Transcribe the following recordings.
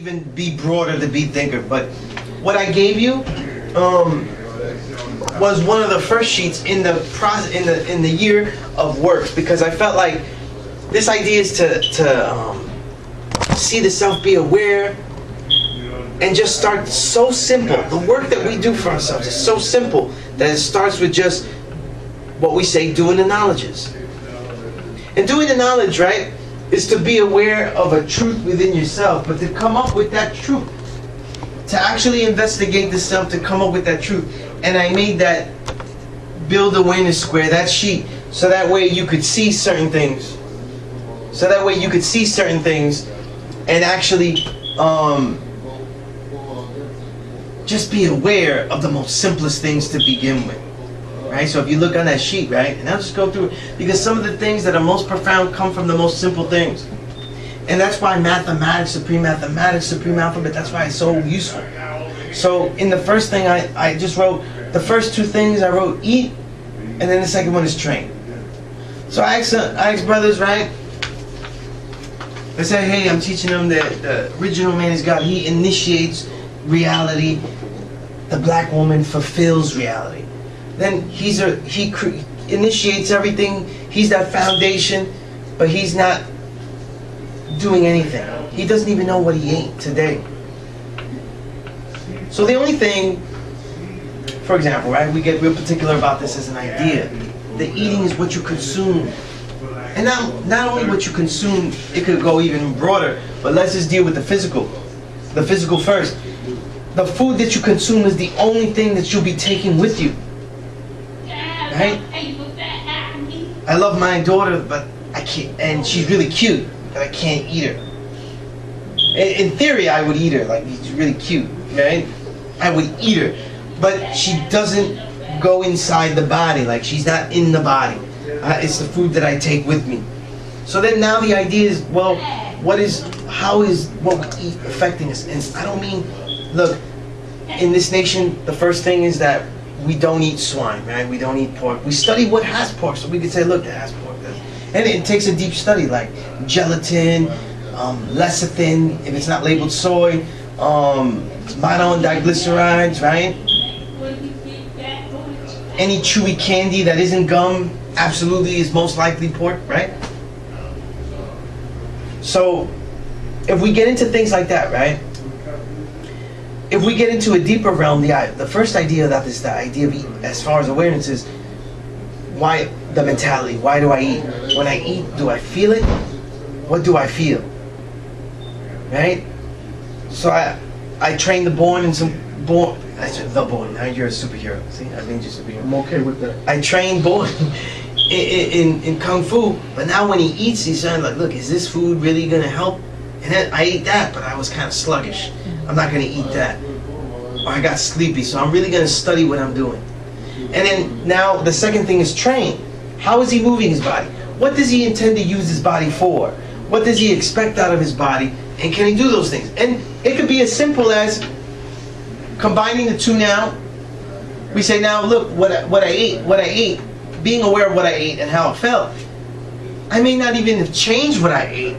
even be broader to be thicker. But what I gave you was one of the first sheets in the process in the year of works, because I felt like this idea is to see the self, be aware, and just start so simple. The work that we do for ourselves is so simple that it starts with just what we say, doing the knowledges. And doing the knowledge, right, is to be aware of a truth within yourself, but to come up with that truth, to actually investigate the self, to come up with that truth. And I made that build awareness square, that sheet, so that way you could see certain things. So that way you could see certain things and actually just be aware of the most simplest things to begin with. Right? So if you look on that sheet, right, and I'll just go through it, because some of the things that are most profound come from the most simple things. And that's why mathematics, supreme alphabet, that's why it's so useful. So in the first thing I just wrote, the first two things I wrote, eat, and then the second one is train. So I asked brothers, right, I said, hey, I'm teaching them that the original man is God. He initiates reality. The black woman fulfills reality. Then he initiates everything. He's that foundation, but he's not doing anything. He doesn't even know what he ate today. So the only thing, for example, right, we get real particular about this as an idea. The eating is what you consume. And not only what you consume, it could go even broader, but let's just deal with the physical. The physical first. The food that you consume is the only thing that you'll be taking with you. Right? I love my daughter, but I can't, and she's really cute, but I can't eat her. In theory, I would eat her, like she's really cute, right? I would eat her, but she doesn't go inside the body, like she's not in the body. It's the food that I take with me. So then now the idea is, well, how is what we eat affecting us? And I don't mean, look, in this nation, the first thing is that we don't eat swine, right? We don't eat pork. We study what has pork, so we can say, look, that has pork. And it takes a deep study, like gelatin, lecithin, if it's not labeled soy, monodiglycerides, right? Any chewy candy that isn't gum absolutely is most likely pork, right? So if we get into things like that, right? If we get into a deeper realm, the first idea that is the idea of eat, as far as awareness is, why the mentality? Why do I eat? When I eat, do I feel it? What do I feel? Right? So I train the born in some born. I said the born. Now you're a superhero. See, I made you a superhero. I'm okay with that. I train born in kung fu, but now when he eats, he's saying like, look, is this food really gonna help? And then I ate that, but I was kind of sluggish. I'm not gonna eat that. Or I got sleepy, so I'm really gonna study what I'm doing. And then now the second thing is train. How is he moving his body? What does he intend to use his body for? What does he expect out of his body? And can he do those things? And it could be as simple as combining the two now. We say now, look, what I ate, being aware of what I ate and how it felt. I may not even change what I ate,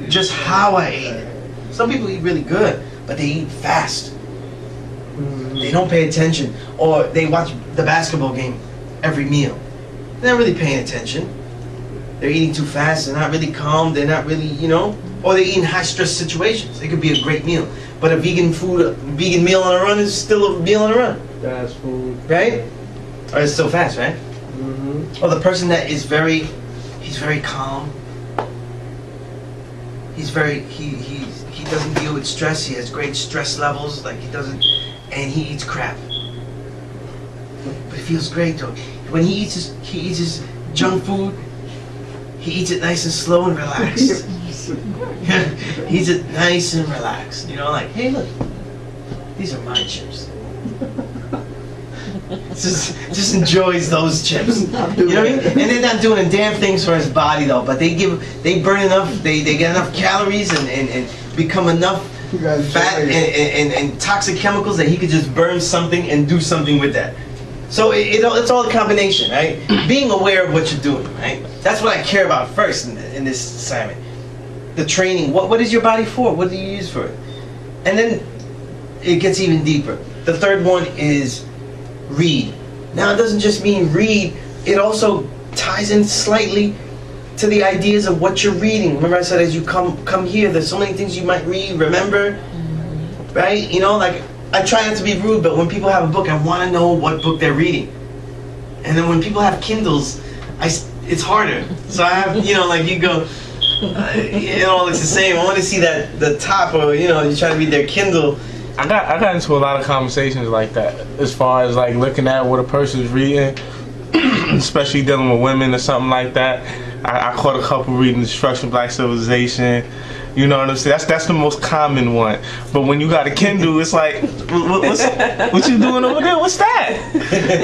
just how I ate it. Some people eat really good, but they eat fast. They don't pay attention, or they watch the basketball game every meal. They're not really paying attention. They're eating too fast, they're not really calm, they're not really, or they eat in high stress situations. It could be a great meal, but a vegan meal on a run is still a meal on a run. Fast food. Right? Or it's still fast, right? Mm-hmm. Or the person that is he's very calm. He doesn't deal with stress. He has great stress levels, and he eats crap. But it feels great though. When he eats his junk food, he eats it nice and slow and relaxed. He eats it nice and relaxed. Like, hey, look, these are my chips. Just enjoys those chips. You know what I mean? And they're not doing a damn thing for his body though, but they burn enough, they get enough calories and become enough fat and toxic chemicals that he could just burn something and do something with that. So it's all a combination, right? Being aware of what you're doing, right? That's what I care about first in this assignment. The training. What is your body for? What do you use for it? And then it gets even deeper. The third one is read. Now it doesn't just mean read, it also ties in slightly to the ideas of what you're reading. Remember I said as you come here, there's so many things you might read, remember, right? You know, like I try not to be rude, but when people have a book, I want to know what book they're reading. And then when people have Kindles, it's harder. So I have, you know, like you go, it all looks the same. I want to see the top, or you know, you try to read their Kindle. I got into a lot of conversations like that, as far as like looking at what a person's reading, especially dealing with women or something like that. I caught a couple reading Destruction of Black Civilization. You know what I'm saying? That's the most common one. But when you got a Kindle, it's like, what you doing over there? What's that?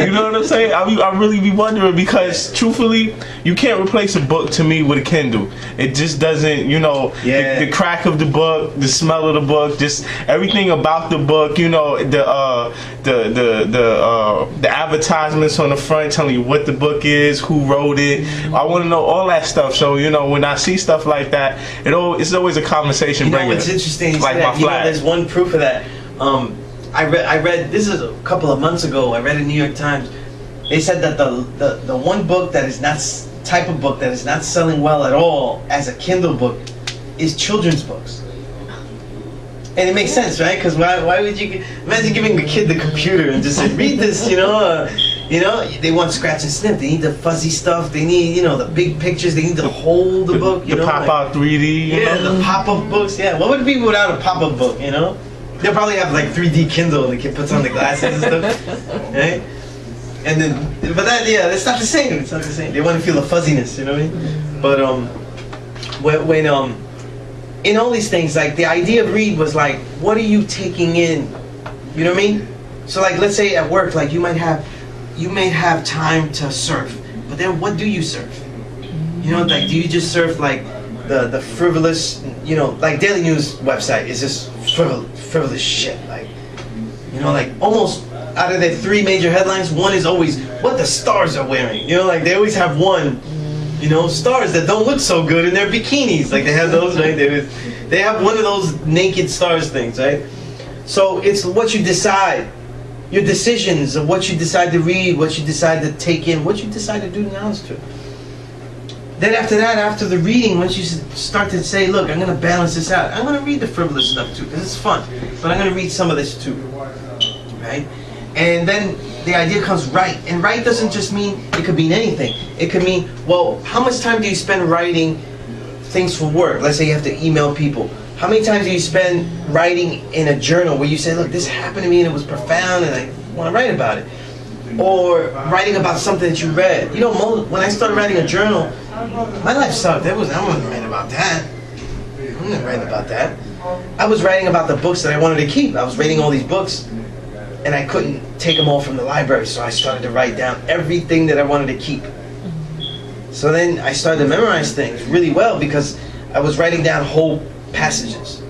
You know what I'm saying? I really be wondering, because truthfully, you can't replace a book to me with a Kindle. It just doesn't, you know, the crack of the book, the smell of the book, just everything about the book, you know, the advertisements on the front telling you what the book is, who wrote it. I want to know all that stuff. So, you know, when I see stuff like that, it's always a conversation. You know what's interesting? Like my flag. There's one proof of that. I read this is a couple of months ago. I read in New York Times. They said that the one book that is not type of book that is not selling well at all as a Kindle book is children's books. And it makes sense, right? Because why would you imagine giving a kid the computer and just say, read this, you know? You know, they want scratch and sniff. They need the fuzzy stuff. They need, you know, the big pictures. They need to hold the book. You know, pop-out 3D. Yeah, the pop-up books. Yeah, what would it be without a pop-up book? You know, they'll probably have like 3D Kindle, and the kid puts on the glasses and stuff, right? And then, but that, yeah, it's not the same. It's not the same. They want to feel the fuzziness. You know what I mean? But when in all these things, like the idea of read was like, what are you taking in? You know what I mean? So like, let's say at work, like you may have time to surf, but then what do you surf? You know, like do you just surf like the frivolous, you know, like Daily News website is just frivolous shit, like, you know, like almost out of their 3 major headlines, one is always what the stars are wearing. You know, like they always have one, you know, stars that don't look so good in their bikinis. Like they have those, right? They have one of those naked stars things, right? So it's what you decide. Your decisions of what you decide to read, what you decide to take in, what you decide to do nouns to. Then after that, after the reading, once you start to say, look, I'm going to balance this out. I'm going to read the frivolous stuff too, because it's fun. But I'm going to read some of this too, right? And then the idea comes write. And write doesn't just mean, it could mean anything. It could mean, well, how much time do you spend writing things for work? Let's say you have to email people. How many times do you spend writing in a journal where you say, look, this happened to me and it was profound and I want to write about it? Or writing about something that you read. You know, when I started writing a journal, my life sucked. I wasn't writing about that. I'm not writing about that. I was writing about the books that I wanted to keep. I was reading all these books and I couldn't take them all from the library, so I started to write down everything that I wanted to keep. So then I started to memorize things really well because I was writing down whole passages,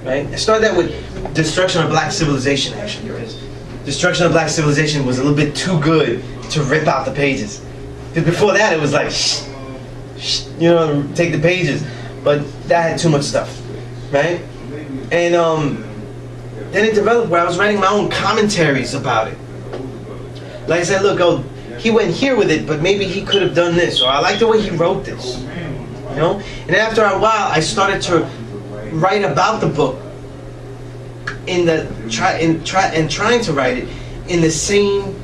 right? I started that with Destruction of Black Civilization, actually. Destruction of Black Civilization was a little bit too good to rip out the pages. Because before that it was like, you know, take the pages. But that had too much stuff, right? And then it developed where I was writing my own commentaries about it. Like I said, look, oh, he went here with it, but maybe he could have done this, or I like the way he wrote this, you know? And after a while, I started to write about the book trying to write it in the same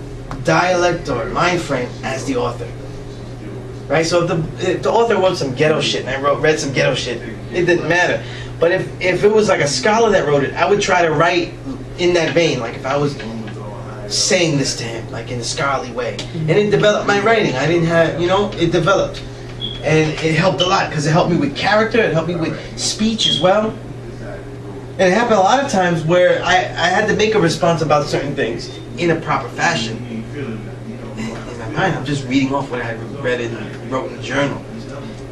dialect or mind frame as the author, right? So if the author wrote some ghetto shit and I read some ghetto shit, it didn't matter. But if it was like a scholar that wrote it, I would try to write in that vein, like if I was saying this to him, like in a scholarly way. And it developed my writing. I didn't have, you know, it developed. And it helped a lot because it helped me with character, it helped me with speech as well. And it happened a lot of times where I had to make a response about certain things in a proper fashion. And in my mind, I'm just reading off what I read and wrote in the journal.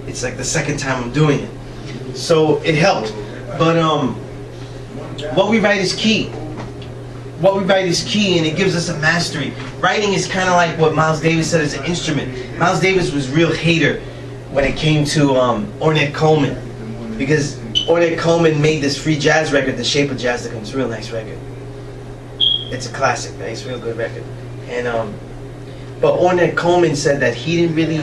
It's like the second time I'm doing it. So it helped. But what we write is key. What we write is key, and it gives us a mastery. Writing is kind of like what Miles Davis said as an instrument. Miles Davis was a real hater when it came to Ornette Coleman, because Ornette Coleman made this free jazz record, The Shape of Jazz. It's a real nice record. It's a classic, right? It's a real good record. And but Ornette Coleman said that he didn't really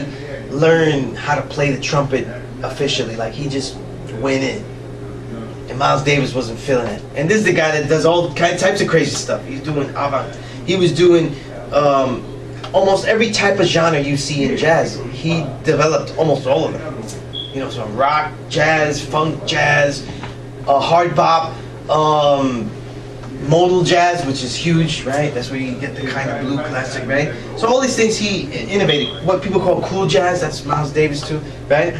learn how to play the trumpet officially. Like, he just went in. And Miles Davis wasn't feeling it. And this is the guy that does all types of crazy stuff. He was doing almost every type of genre you see in jazz. He developed almost all of them. You know, so rock, jazz, funk jazz, hard bop, modal jazz, which is huge, right? That's where you get the kind of blue classic, right? So all these things he innovated. What people call cool jazz, that's Miles Davis too, right?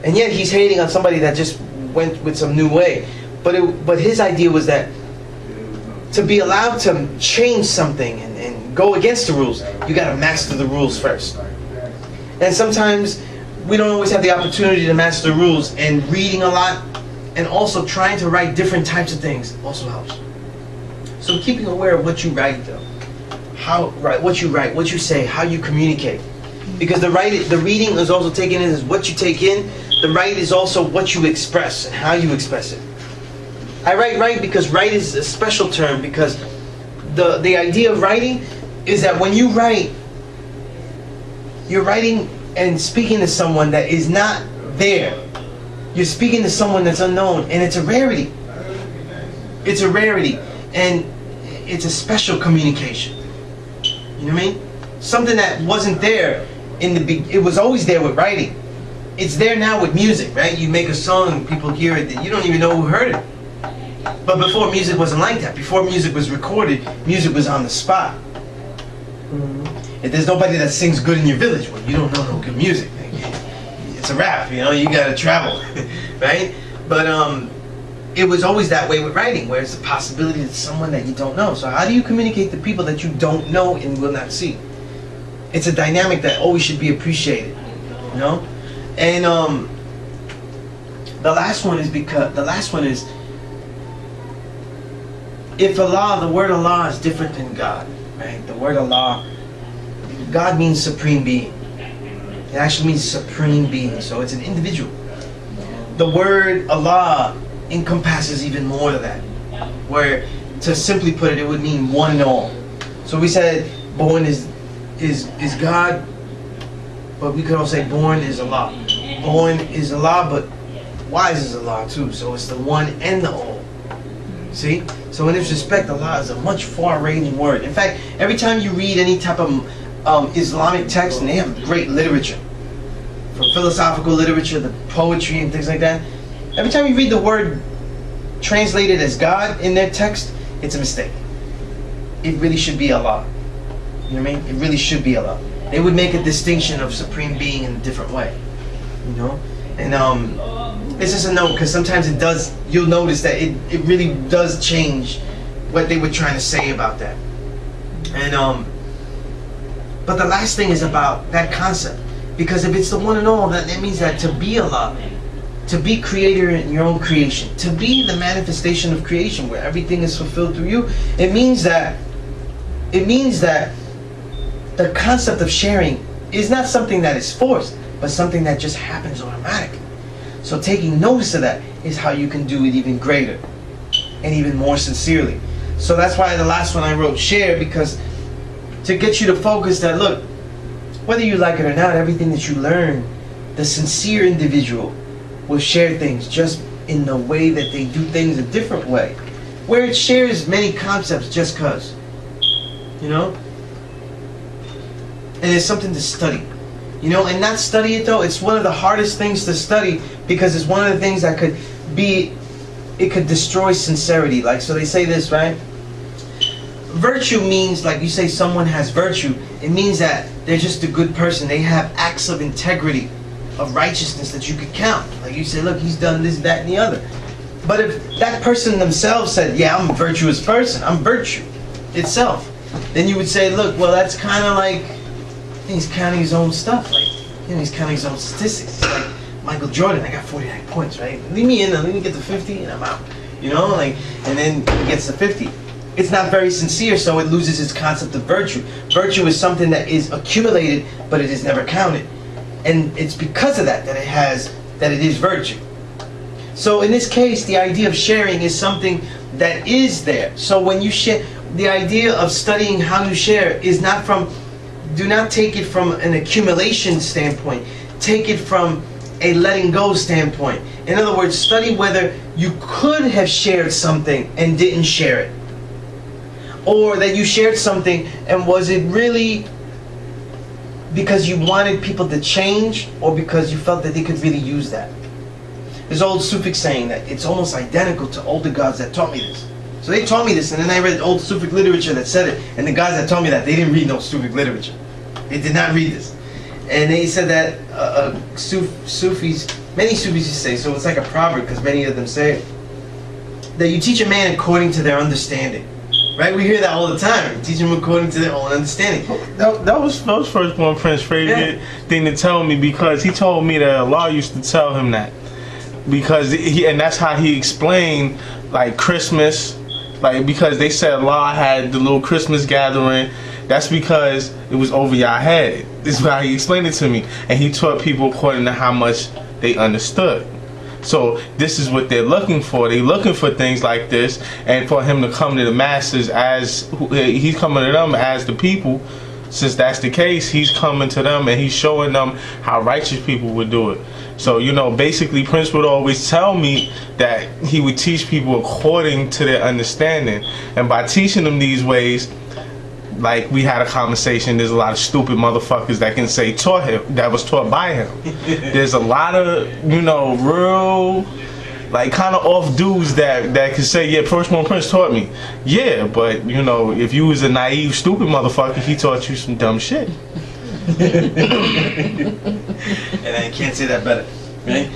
And yet he's hating on somebody that just went with some new way. But his idea was that to be allowed to change something and go against the rules, you gotta master the rules first. And sometimes we don't always have the opportunity to master the rules, and reading a lot and also trying to write different types of things also helps. So keeping aware of what you write though. What you write, what you say, how you communicate. Because the reading is also taken in as what you take in. The write is also what you express and how you express it. I write because write is a special term, because the idea of writing is that when you write, you're writing and speaking to someone that is not there. You're speaking to someone that's unknown, and it's a rarity. It's a rarity, and it's a special communication. You know what I mean? Something that wasn't there it was always there with writing. It's there now with music, right? You make a song, people hear it, you don't even know who heard it. But before, music wasn't like that. Before music was recorded, music was on the spot. If there's nobody that sings good in your village, well, you don't know no good music. It's a rap, you know, you gotta travel, right? But it was always that way with writing, where it's a possibility that someone that you don't know. So how do you communicate to people that you don't know and will not see? It's a dynamic that always should be appreciated, you know? And the last one is if Allah, the word Allah is different than God, right? The word Allah, God means supreme being. It actually means supreme being, so it's an individual. The word Allah encompasses even more of that, where, to simply put it, it would mean one and all. So we said born is God, but we could also say born is Allah. Born is Allah, but wise is Allah too, so it's the one and the all. See? So in this respect, Allah is a much far-ranging word. In fact, every time you read any type of Islamic text, and they have great literature, from philosophical literature, the poetry and things like that, every time you read the word translated as God in their text, it's a mistake. It really should be Allah. You know what I mean? It really should be Allah. They would make a distinction of supreme being in a different way. You know? And it's just a note, because sometimes it does, you'll notice that it really does change what they were trying to say about that. And but the last thing is about that concept, because if it's the one and all, that means that to be Allah, to be creator in your own creation, to be the manifestation of creation where everything is fulfilled through you, it means that the concept of sharing is not something that is forced, but something that just happens automatically. So taking notice of that is how you can do it even greater and even more sincerely. So that's why the last one I wrote, share, because to get you to focus that, look, whether you like it or not, everything that you learn, the sincere individual will share things just in the way that they do things a different way, where it shares many concepts just cause, you know? And it's something to study, you know, and not study it though. It's one of the hardest things to study, because it's one of the things that could be, it could destroy sincerity. Like, so they say this, right? Virtue means, like you say someone has virtue, it means that they're just a good person. They have acts of integrity, of righteousness that you could count. Like you say, look, he's done this, that, and the other. But if that person themselves said, yeah, I'm a virtuous person, I'm virtue itself, then you would say, look, well, that's kind of like, he's counting his own stuff. Like, you know, he's counting his own statistics. It's like Michael Jordan, I got 49 points, right? Leave me in there, let me get to 50 and I'm out. You know, like, and then he gets to 50. It's not very sincere, so it loses its concept of virtue. Virtue is something that is accumulated, but it is never counted. And it's because of that that it is virtue. So in this case, the idea of sharing is something that is there. So when you share, the idea of studying how to share is not from, do not take it from an accumulation standpoint. Take it from a letting go standpoint. In other words, study whether you could have shared something and didn't share it. Or that you shared something and was it really because you wanted people to change or because you felt that they could really use that. There's old Sufic saying that it's almost identical to older gods that taught me this. So they taught me this, and then I read old Sufic literature that said it, and the guys that taught me that, they didn't read no Sufic literature. They did not read this. And they said that Sufis, many Sufis say, so it's like a proverb because many of them say it, that you teach a man according to their understanding. Right? We hear that all the time. Teach them according to their own understanding. That was Firstborn Prince's favorite thing to tell me, because he told me that Allah used to tell him that. Because and that's how he explained like Christmas, like because they said Allah had the little Christmas gathering. That's because it was over your head. This is how he explained it to me, and he taught people according to how much they understood. So this is what they're looking for. They're looking for things like this, and for him to come to the masses as he's coming to them as the people. Since that's the case, he's coming to them and he's showing them how righteous people would do it. So, you know, basically Prince would always tell me that he would teach people according to their understanding. And by teaching them these ways, like we had a conversation, there's a lot of stupid motherfuckers that can say taught him, that was taught by him. There's a lot of, you know, real, like kind of off dudes that can say, yeah, Firstborn Prince taught me. Yeah, but, you know, if you was a naive, stupid motherfucker, he taught you some dumb shit. And I can't say that better, right?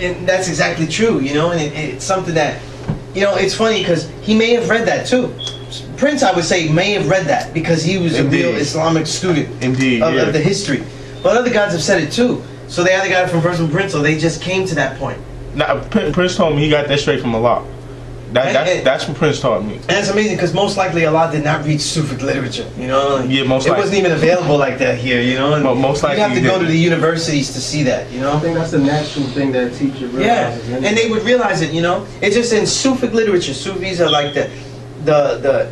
And that's exactly true, you know, and it's something that, you know, it's funny because he may have read that too. Prince, I would say, may have read that because he was Indeed. a real Islamic student Indeed, of the history. But other gods have said it too. So they either got it from Firstborn Prince or they just came to that point. Nah, Prince told me he got that straight from Allah. That's what Prince taught me. And it's amazing because most likely Allah did not read Sufic literature, you know? Like, Yeah, most it likely. wasn't even available like that here, you know? And Most likely you have to he go to didn't. the universities to see that, you know? I think that's a natural thing that a teacher Yeah, realizes. and they would realize it, you know? It's just in Sufic literature. Sufis are like the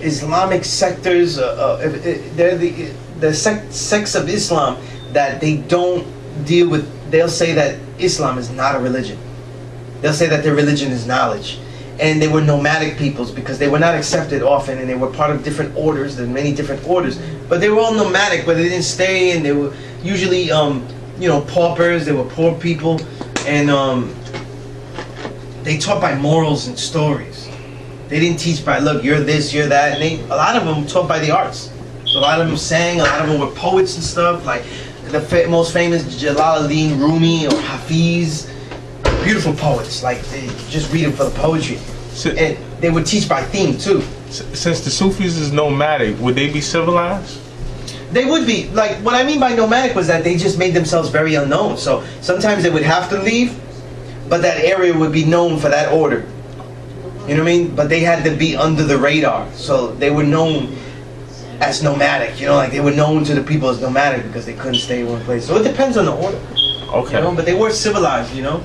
Islamic sectors, they're the sects of Islam that they don't deal with. They'll say that Islam is not a religion. They'll say that their religion is knowledge. And they were nomadic peoples because they were not accepted often, and they were part of different orders. There's many different orders, but they were all nomadic, but they didn't stay, and they were usually, you know, paupers. They were poor people, and they taught by morals and stories. They didn't teach by, look, you're this, you're that, and a lot of them taught by the arts. So a lot of them sang, a lot of them were poets and stuff, like the most famous Jalaluddin Rumi or Hafiz. Beautiful poets, like they just read them for the poetry. And they would teach by theme too. Since the Sufis is nomadic, would they be civilized? They would be. Like, what I mean by nomadic was that they just made themselves very unknown. So sometimes they would have to leave, but that area would be known for that order. You know what I mean? But they had to be under the radar. So they were known as nomadic, you know, like they were known to the people as nomadic because they couldn't stay in one place. So it depends on the order. Okay. You know? But they were civilized, you know?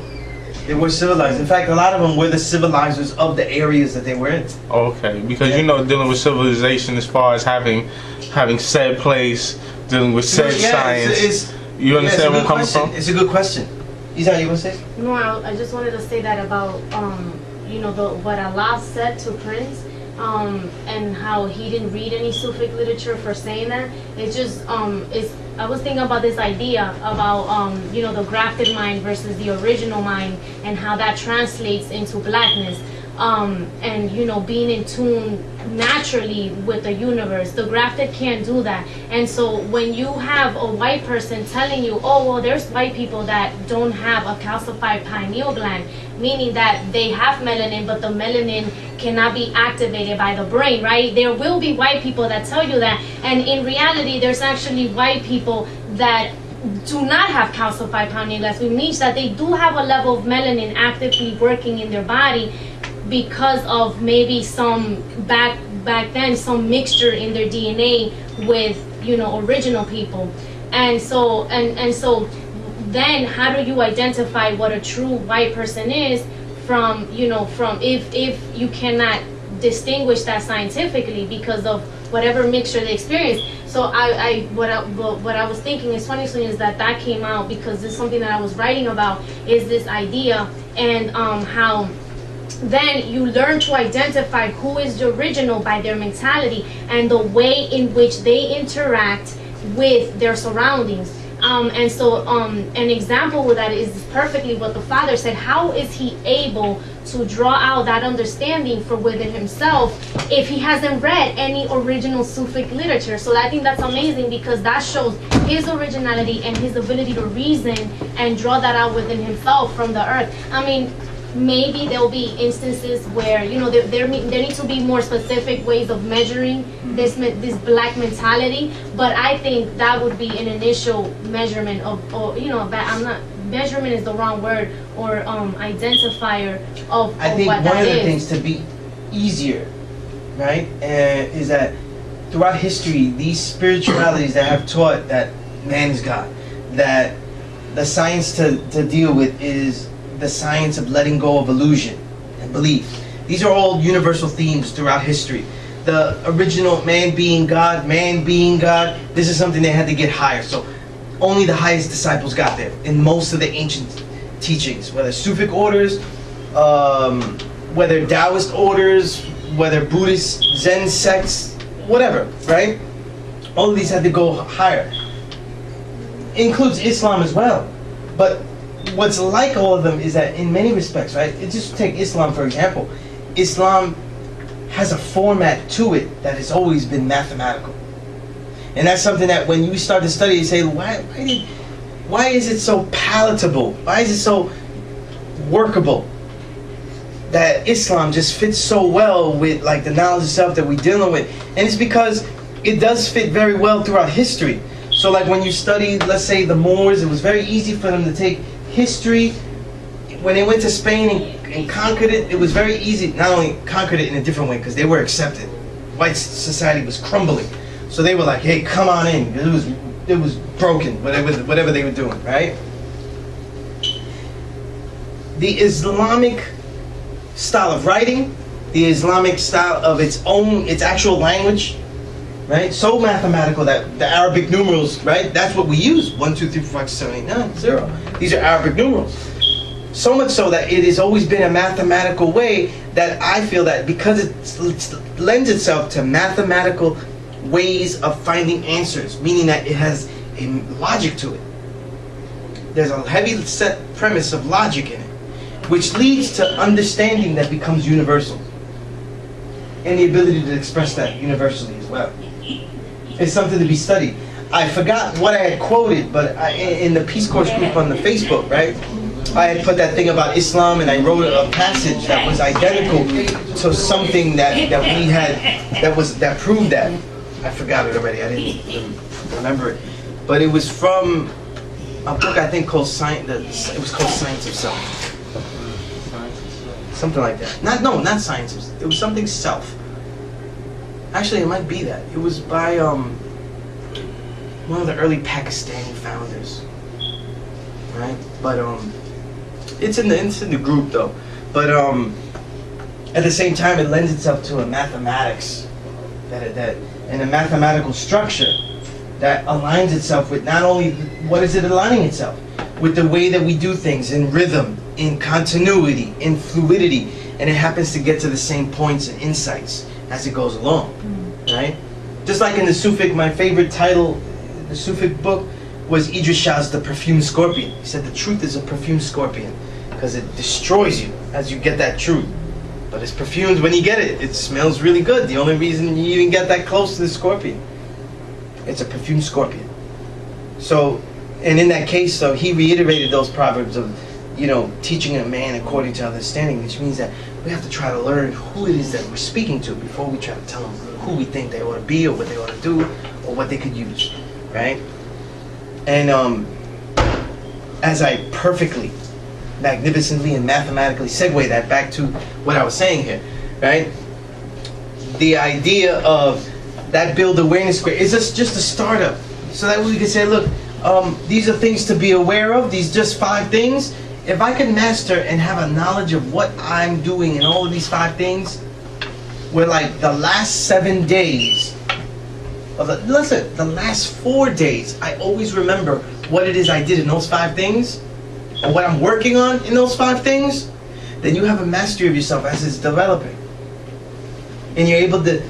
They were civilized. In fact, a lot of them were the civilizers of the areas that they were in. Okay, because you know, dealing with civilization as far as having said place, dealing with said science. You understand where I'm coming from? It's a good question. Isa, you want to say? No, I just wanted to say that about you know, what Allah said to Prince, and how he didn't read any Sufic literature for saying that. It's just I was thinking about this idea about you know, the grafted mind versus the original mind, and how that translates into blackness, and you know, being in tune naturally with the universe. The grafted can't do that. And so when you have a white person telling you, oh well, there's white people that don't have a calcified pineal gland, meaning that they have melanin, but the melanin cannot be activated by the brain, right? There will be white people that tell you that, and in reality there's actually white people that do not have calcified pineal glands, which means that they do have a level of melanin actively working in their body because of maybe some back then some mixture in their DNA with, you know, original people. And so then how do you identify what a true white person is from, you know, from if you cannot distinguish that scientifically because of whatever mixture they experience. So what I was thinking is funny is that came out because this is something that I was writing about, is this idea, and how then you learn to identify who is the original by their mentality and the way in which they interact with their surroundings. And so an example with that is perfectly what the father said. How is he able to draw out that understanding for within himself if he hasn't read any original Sufic literature? So I think that's amazing, because that shows his originality and his ability to reason and draw that out within himself from the earth. I mean, maybe there'll be instances where, you know, there need to be more specific ways of measuring this black mentality, but I think that would be an initial measurement of, or, you know, measurement is the wrong word, or identifier of I think what one that of the is. things to be easier, right, is that throughout history, these spiritualities that have taught that man is God, that the science to deal with is the science of letting go of illusion and belief. These are all universal themes throughout history. The original man being God, this is something they had to get higher. So only the highest disciples got there in most of the ancient teachings, whether Sufic orders, whether Taoist orders, whether Buddhist, Zen sects, whatever, right? All of these had to go higher. Includes Islam as well. But what's like all of them is that in many respects, right? Just take Islam for example. Islam has a format to it that has always been mathematical. And that's something that when you start to study, you say, why is it so palatable? Why is it so workable? That Islam just fits so well with like the knowledge of self that we're dealing with. And it's because it does fit very well throughout history. So like when you study, let's say the Moors, it was very easy for them to take history. When they went to Spain and conquered it, it was very easy. Not only conquered it in a different way, because they were accepted. White society was crumbling. So they were like, hey, come on in. It was broken, whatever they were doing, right? The Islamic style of writing, the Islamic style of its actual language, right? So mathematical that the Arabic numerals, right? That's what we use. 1, 2, 3, 4, 5, 6, 7, 8, 9, 0. These are Arabic numerals. So much so that it has always been a mathematical way that I feel that because it lends itself to mathematical ways of finding answers, meaning that it has a logic to it. There's a heavy set premise of logic in it, which leads to understanding that becomes universal. And the ability to express that universally as well. It's something to be studied. I forgot what I had quoted, but in the Peace Course group on the Facebook, right? I had put that thing about Islam, and I wrote a passage that was identical to something that we had that proved that. I forgot it already. I didn't remember it, but it was from a book I think called Science. It was called Science of Self. Something like that. Not Science. It was something Self. Actually, it might be that. It was by one of the early Pakistani founders, right? But it's in the group though. But at the same time, it lends itself to a mathematics and a mathematical structure that aligns itself with not only what is it aligning itself with the way that we do things in rhythm, in continuity, in fluidity, and it happens to get to the same points and insights as it goes along, right? Just like in the Sufic, my favorite title, the Sufic book, was Idris Shah's The Perfumed Scorpion. He said the truth is a perfumed scorpion because it destroys you as you get that truth. But it's perfumed when you get it. It smells really good. The only reason you even get that close to the scorpion, it's a perfumed scorpion. So, and in that case, so he reiterated those proverbs of, you know, teaching a man according to understanding, which means that we have to try to learn who it is that we're speaking to before we try to tell them who we think they ought to be or what they ought to do or what they could use, right? And as I perfectly, magnificently, and mathematically segue that back to what I was saying here, right? The idea of that build awareness square is just a startup, so that we can say, look, these are things to be aware of. These just 5 things. If I could master and have a knowledge of what I'm doing in all of these 5 things, where like the last 7 days, listen, the last 4 days, I always remember what it is I did in those 5 things, and what I'm working on in those 5 things, then you have a mastery of yourself as it's developing. And you're able to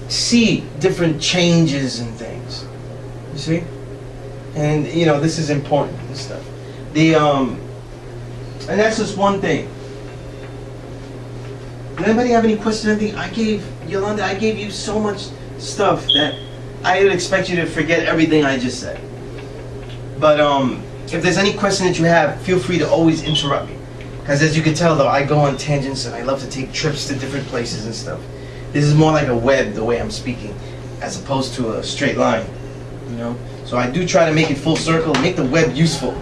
see different changes and things. You see? And you know, this is important and stuff. And that's just one thing. Does anybody have any questions? I think Yolanda, I gave you so much stuff that I would expect you to forget everything I just said. But if there's any question that you have, feel free to always interrupt me. Because as you can tell though, I go on tangents and I love to take trips to different places and stuff. This is more like a web, the way I'm speaking, as opposed to a straight line, you know? So I do try to make it full circle, make the web useful,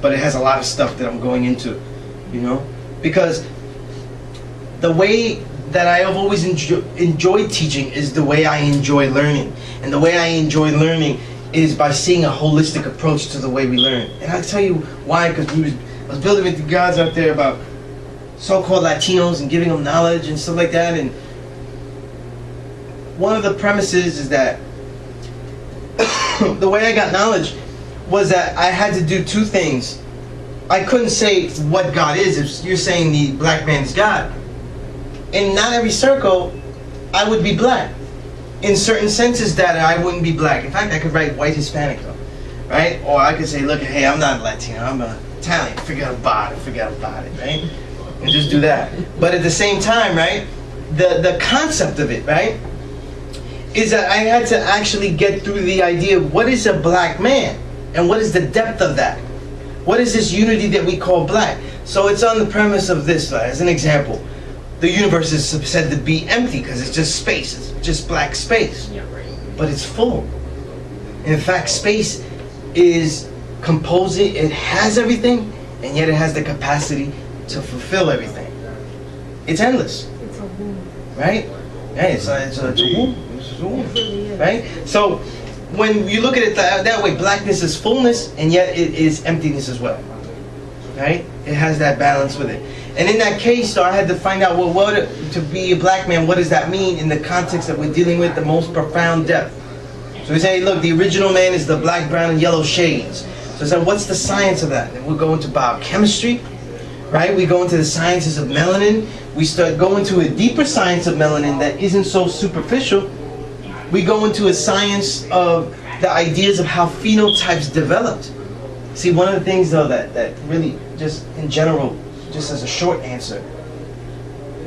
but it has a lot of stuff that I'm going into, you know? Because the way that I have always enjoyed teaching is the way I enjoy learning. And the way I enjoy learning is by seeing a holistic approach to the way we learn. And I'll tell you why, because I was building with the guys out there about so-called Latinos and giving them knowledge and stuff like that. And one of the premises is that the way I got knowledge was that I had to do 2 things. I couldn't say what God is if you're saying the black man's God. In not every circle, I would be black. In certain senses that I wouldn't be black. In fact, I could write white Hispanic though, right? Or I could say, look, hey, I'm not Latino, I'm Italian. Forget about it, right? And just do that. But at the same time, right, the concept of it, right, is that I had to actually get through the idea of what is a black man and what is the depth of that. What is this unity that we call black? So it's on the premise of this, as an example. The universe is said to be empty because it's just space. It's just black space. Yeah, right. But it's full. In fact, space is composing. It has everything, and yet it has the capacity to fulfill everything. It's endless. It's a womb. Right? Yeah, it's a womb. It's a womb. Right? So when you look at it that way, blackness is fullness, and yet it is emptiness as well. Right? It has that balance with it. And in that case, so I had to find out, well, what to be a black man, what does that mean in the context that we're dealing with, the most profound depth. So we say, look, the original man is the black, brown, and yellow shades. So I said, what's the science of that? And we'll go into biochemistry, right? We go into the sciences of melanin. We start going to a deeper science of melanin that isn't so superficial. We go into a science of the ideas of how phenotypes developed. See, one of the things, though, that really, just in general, just as a short answer,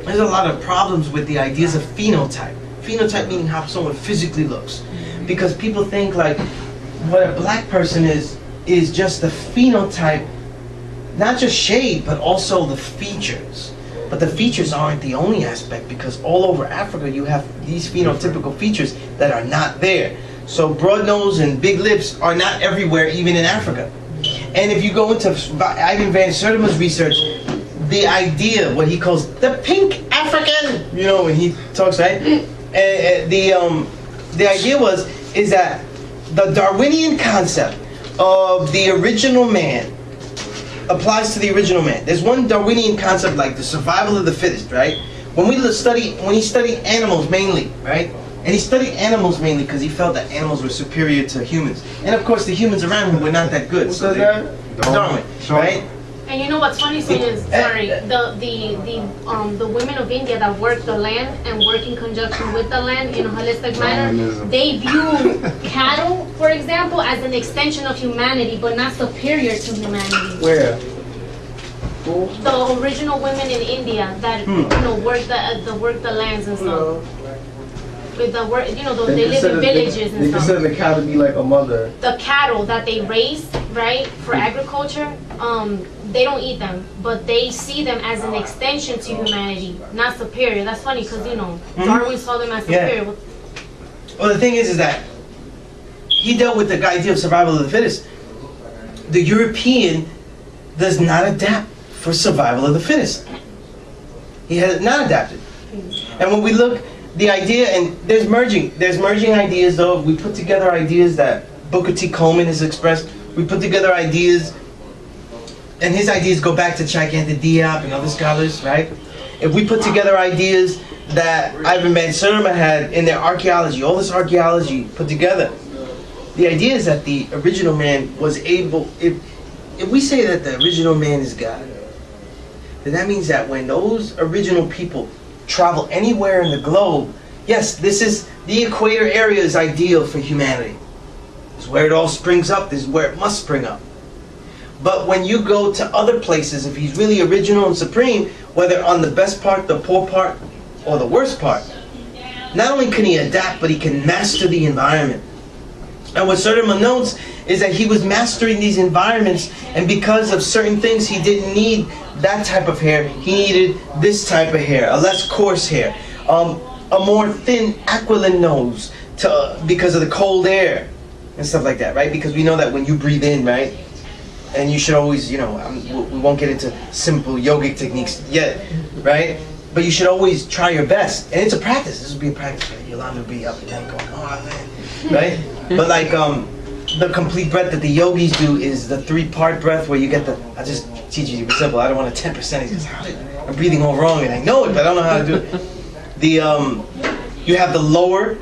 there's a lot of problems with the ideas of phenotype. Phenotype meaning how someone physically looks. Because people think like what a black person is just the phenotype, not just shade, but also the features. But the features aren't the only aspect, because all over Africa you have these phenotypical features that are not there. So broad nose and big lips are not everywhere, even in Africa. And if you go into Ivan Van Sertima's research, the idea, what he calls the pink African, you know, when he talks, right? The idea is that the Darwinian concept of the original man applies to the original man. There's one Darwinian concept like the survival of the fittest, right? When he studied animals mainly, right? And he studied animals mainly because he felt that animals were superior to humans. And of course the humans around him were not that good. What's So that? Darwin, right? And you know what's funny is, sorry, the women of India that work the land and work in conjunction with the land in a holistic manner, Darwinism. they view cattle, for example, as an extension of humanity, but not superior to humanity. Where? The original women in India that you know work the lands and stuff. With the work, you know, they live in villages and They stuff. consider the cow to be like a mother. The cattle that they raise, right, for agriculture, they don't eat them, but they see them as an extension to humanity, not superior. That's funny because, you know, Darwin saw them as Yeah. superior. Well, the thing is that he dealt with the idea of survival of the fittest. The European does not adapt for survival of the fittest. He has not adapted. And when we look, the idea, and there's merging ideas though. We put together ideas that Booker T. Coleman has expressed we put together ideas, and his ideas go back to Chikantha Diop and other scholars, right? If we put together ideas that Ivan Van Serma had in their archaeology, all this archaeology put together, the idea is that the original man was able, if we say that the original man is God, then that means that when those original people travel anywhere in the globe, yes, this is, the equator area is ideal for humanity. This is where it all springs up, this is where it must spring up. But when you go to other places, if he's really original and supreme, whether on the best part, the poor part, or the worst part, not only can he adapt, but he can master the environment. And what Sertima notes is that he was mastering these environments, and because of certain things, he didn't need that type of hair. He needed this type of hair, a less coarse hair, a more thin aquiline nose, because of the cold air and stuff like that, right? Because we know that when you breathe in, right? And you should always, you know, we won't get into simple yogic techniques yet, right? But you should always try your best. And it's a practice. This would be a practice, right? Yolanda would be up and down going, oh man, right? But like the complete breath that the yogis do is the 3-part breath where you get the, I just teach you, it's simple. I don't want a 10%. He says, I'm breathing all wrong and I know it, but I don't know how to do it. You have the lower,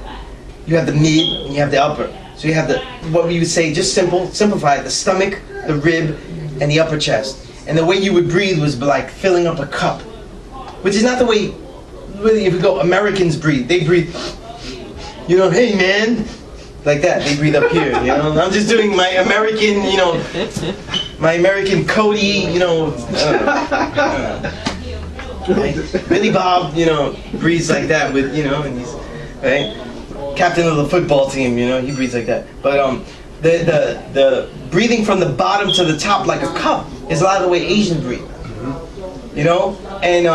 you have the mid, and you have the upper. So you have the, what we would say, just simplify it, the stomach, the rib, and the upper chest. And the way you would breathe was like filling up a cup, which is not the way, really, if we go, Americans breathe. They breathe, you know, hey man, like that. They breathe up here, you know. I'm just doing my American, you know, my American Cody, you know, right? Billy Bob, you know, breathes like that with, you know, and he's, right? Captain of the football team, you know, he breathes like that. But the breathing from the bottom to the top like a cup is a lot of the way Asians breathe, you know. And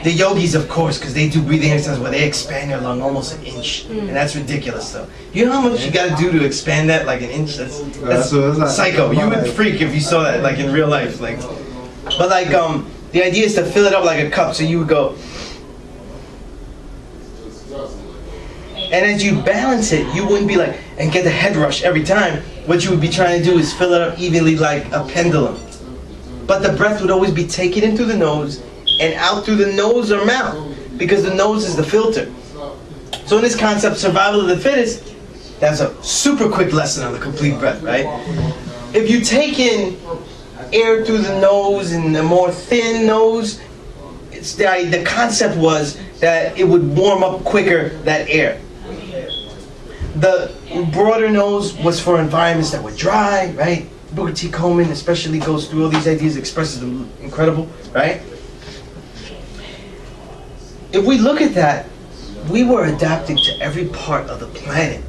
the yogis, of course, because they do breathing exercises where they expand their lung almost an inch, and that's ridiculous, though. You know how much you got to do to expand that like an inch? That's psycho. You would freak if you saw that like in real life, like. But like the idea is to fill it up like a cup, so you would go. And as you balance it, you wouldn't be like, and get the head rush every time. What you would be trying to do is fill it up evenly like a pendulum. But the breath would always be taken in through the nose and out through the nose or mouth, because the nose is the filter. So in this concept, survival of the fittest, that's a super quick lesson on the complete breath, right? If you take in air through the nose and a more thin nose, it's the concept was that it would warm up quicker, that air. The broader nose was for environments that were dry, right? Booker T. Coleman especially goes through all these ideas, expresses them incredible, right? If we look at that, we were adapting to every part of the planet.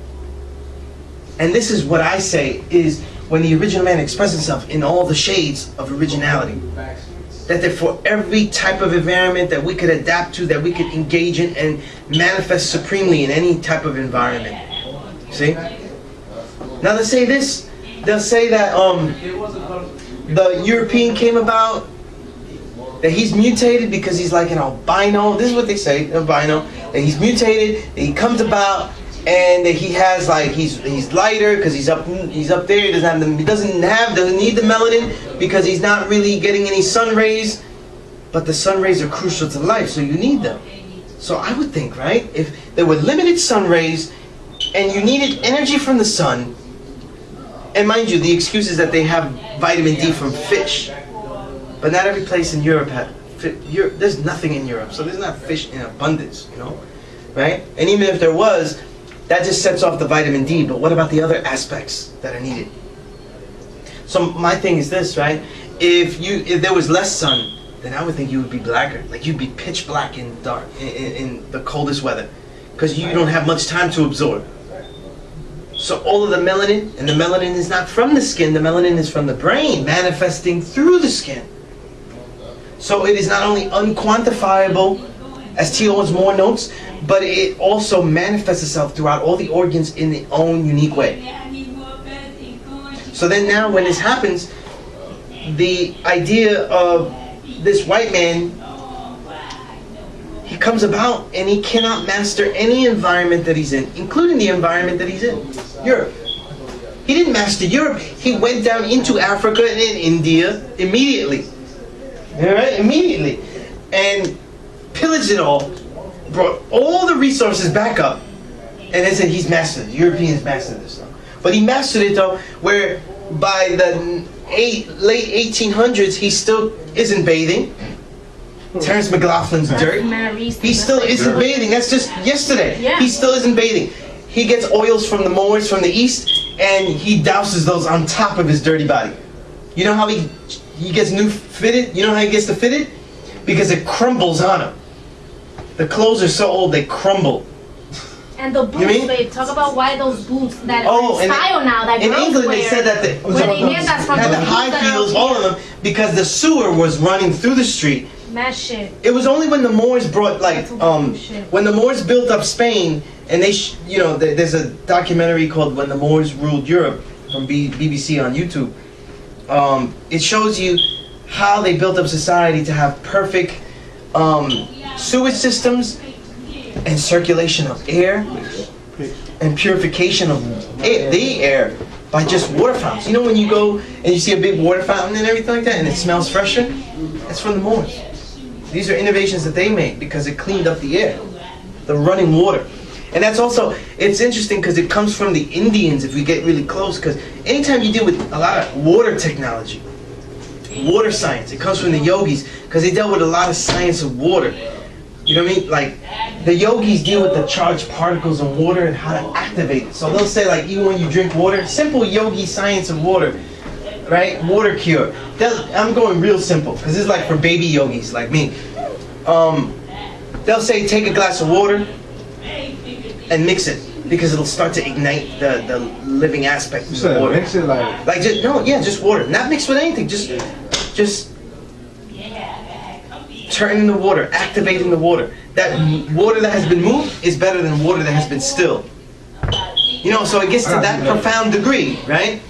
And this is what I say is when the original man expressed himself in all the shades of originality. That for every type of environment that we could adapt to, that we could engage in and manifest supremely in any type of environment. See? Now they say this, they'll say that the European came about, that he's mutated because he's like an albino. This is what they say, albino. That he's mutated, that he comes about, and that he has like he's lighter because he's up there. He doesn't need the melanin because he's not really getting any sun rays. But the sun rays are crucial to life, so you need them. So I would think, right, if there were limited sun rays and you needed energy from the sun, and mind you, the excuse is that they have vitamin D from fish. But not every place in Europe there's nothing in Europe, so there's not fish in abundance, you know, right? And even if there was, that just sets off the vitamin D, but what about the other aspects that are needed? So my thing is this, right? If there was less sun, then I would think you would be blacker. Like you'd be pitch black in dark, in the coldest weather, because you don't have much time to absorb. So all of the melanin, and the melanin is not from the skin, the melanin is from the brain, manifesting through the skin. So it is not only unquantifiable, as T. Owens Moore notes, but it also manifests itself throughout all the organs in their own unique way. So then now when this happens, the idea of this white man, he comes about and he cannot master any environment that he's in, including the environment that he's in, Europe. He didn't master Europe. He went down into Africa and in India immediately. All right, immediately, and pillaged it all, brought all the resources back up, and then said he's mastered. The Europeans mastered this stuff. But he mastered it though, where by the late 1800s he still isn't bathing. Terrence McLaughlin's dirt. He still isn't bathing. That's just yesterday. Yeah. He still isn't bathing. He gets oils from the Moors from the east, and he douses those on top of his dirty body. You know how he gets new fitted? You know how he gets the fitted? Because it crumbles on him. The clothes are so old they crumble. And the boots, babe. Talk about why those boots that Oh, are in style now that in girls England wear. they said that they From had the the high boots that heels, are- all of them, because the sewer was running through the street. That shit. It was only when the Moors brought when the Moors built up Spain, and they there's a documentary called When the Moors Ruled Europe from BBC on YouTube. It shows you how they built up society to have perfect sewage systems and circulation of air and purification of the air by just water fountains. You know when you go and you see a big water fountain and everything like that and it smells fresher? That's from the Moors. These are innovations that they made because it cleaned up the air, the running water. And that's also, it's interesting because it comes from the Indians if we get really close, because anytime you deal with a lot of water technology, water science, it comes from the yogis because they dealt with a lot of science of water. You know what I mean? Like, the yogis deal with the charged particles of water and how to activate it. So they'll say, like, even when you drink water, simple yogi science of water, right? Water cure. I'm going real simple because this is like for baby yogis like me. They'll say, take a glass of water and mix it because it'll start to ignite the living aspect of the water. Mix it like just water, not mixed with anything. Just turning the water, activating the water. That water that has been moved is better than water that has been still. You know, so it gets to that profound degree, right?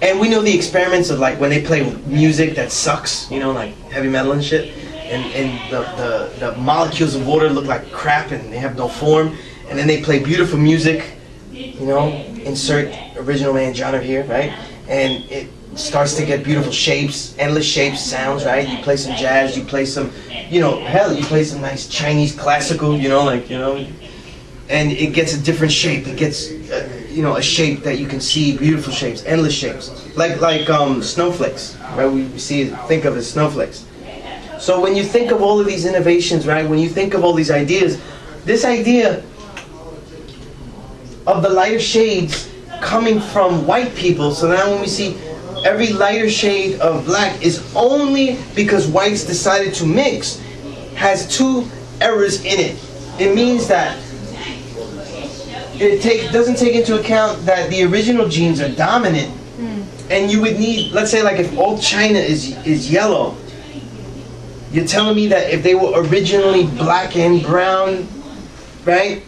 And we know the experiments of like when they play music that sucks, you know, like heavy metal and shit, and the molecules of water look like crap and they have no form, and then they play beautiful music, you know, insert original man genre here, right? And it starts to get beautiful shapes, endless shapes, sounds, right? You play some jazz, you play some, you know, hell, you play some nice Chinese classical, you know, like, you know, and it gets a different shape. It gets, you know, a shape that you can see, beautiful shapes, endless shapes, like snowflakes, right? We think of as snowflakes. So when you think of all of these innovations, right? When you think of all these ideas, this idea of the lighter shades coming from white people. So now when we see every lighter shade of black is only because whites decided to mix, has two errors in it. It means that it doesn't take into account that the original genes are dominant, and you would need, let's say, like if all China is yellow, you're telling me that if they were originally black and brown, right?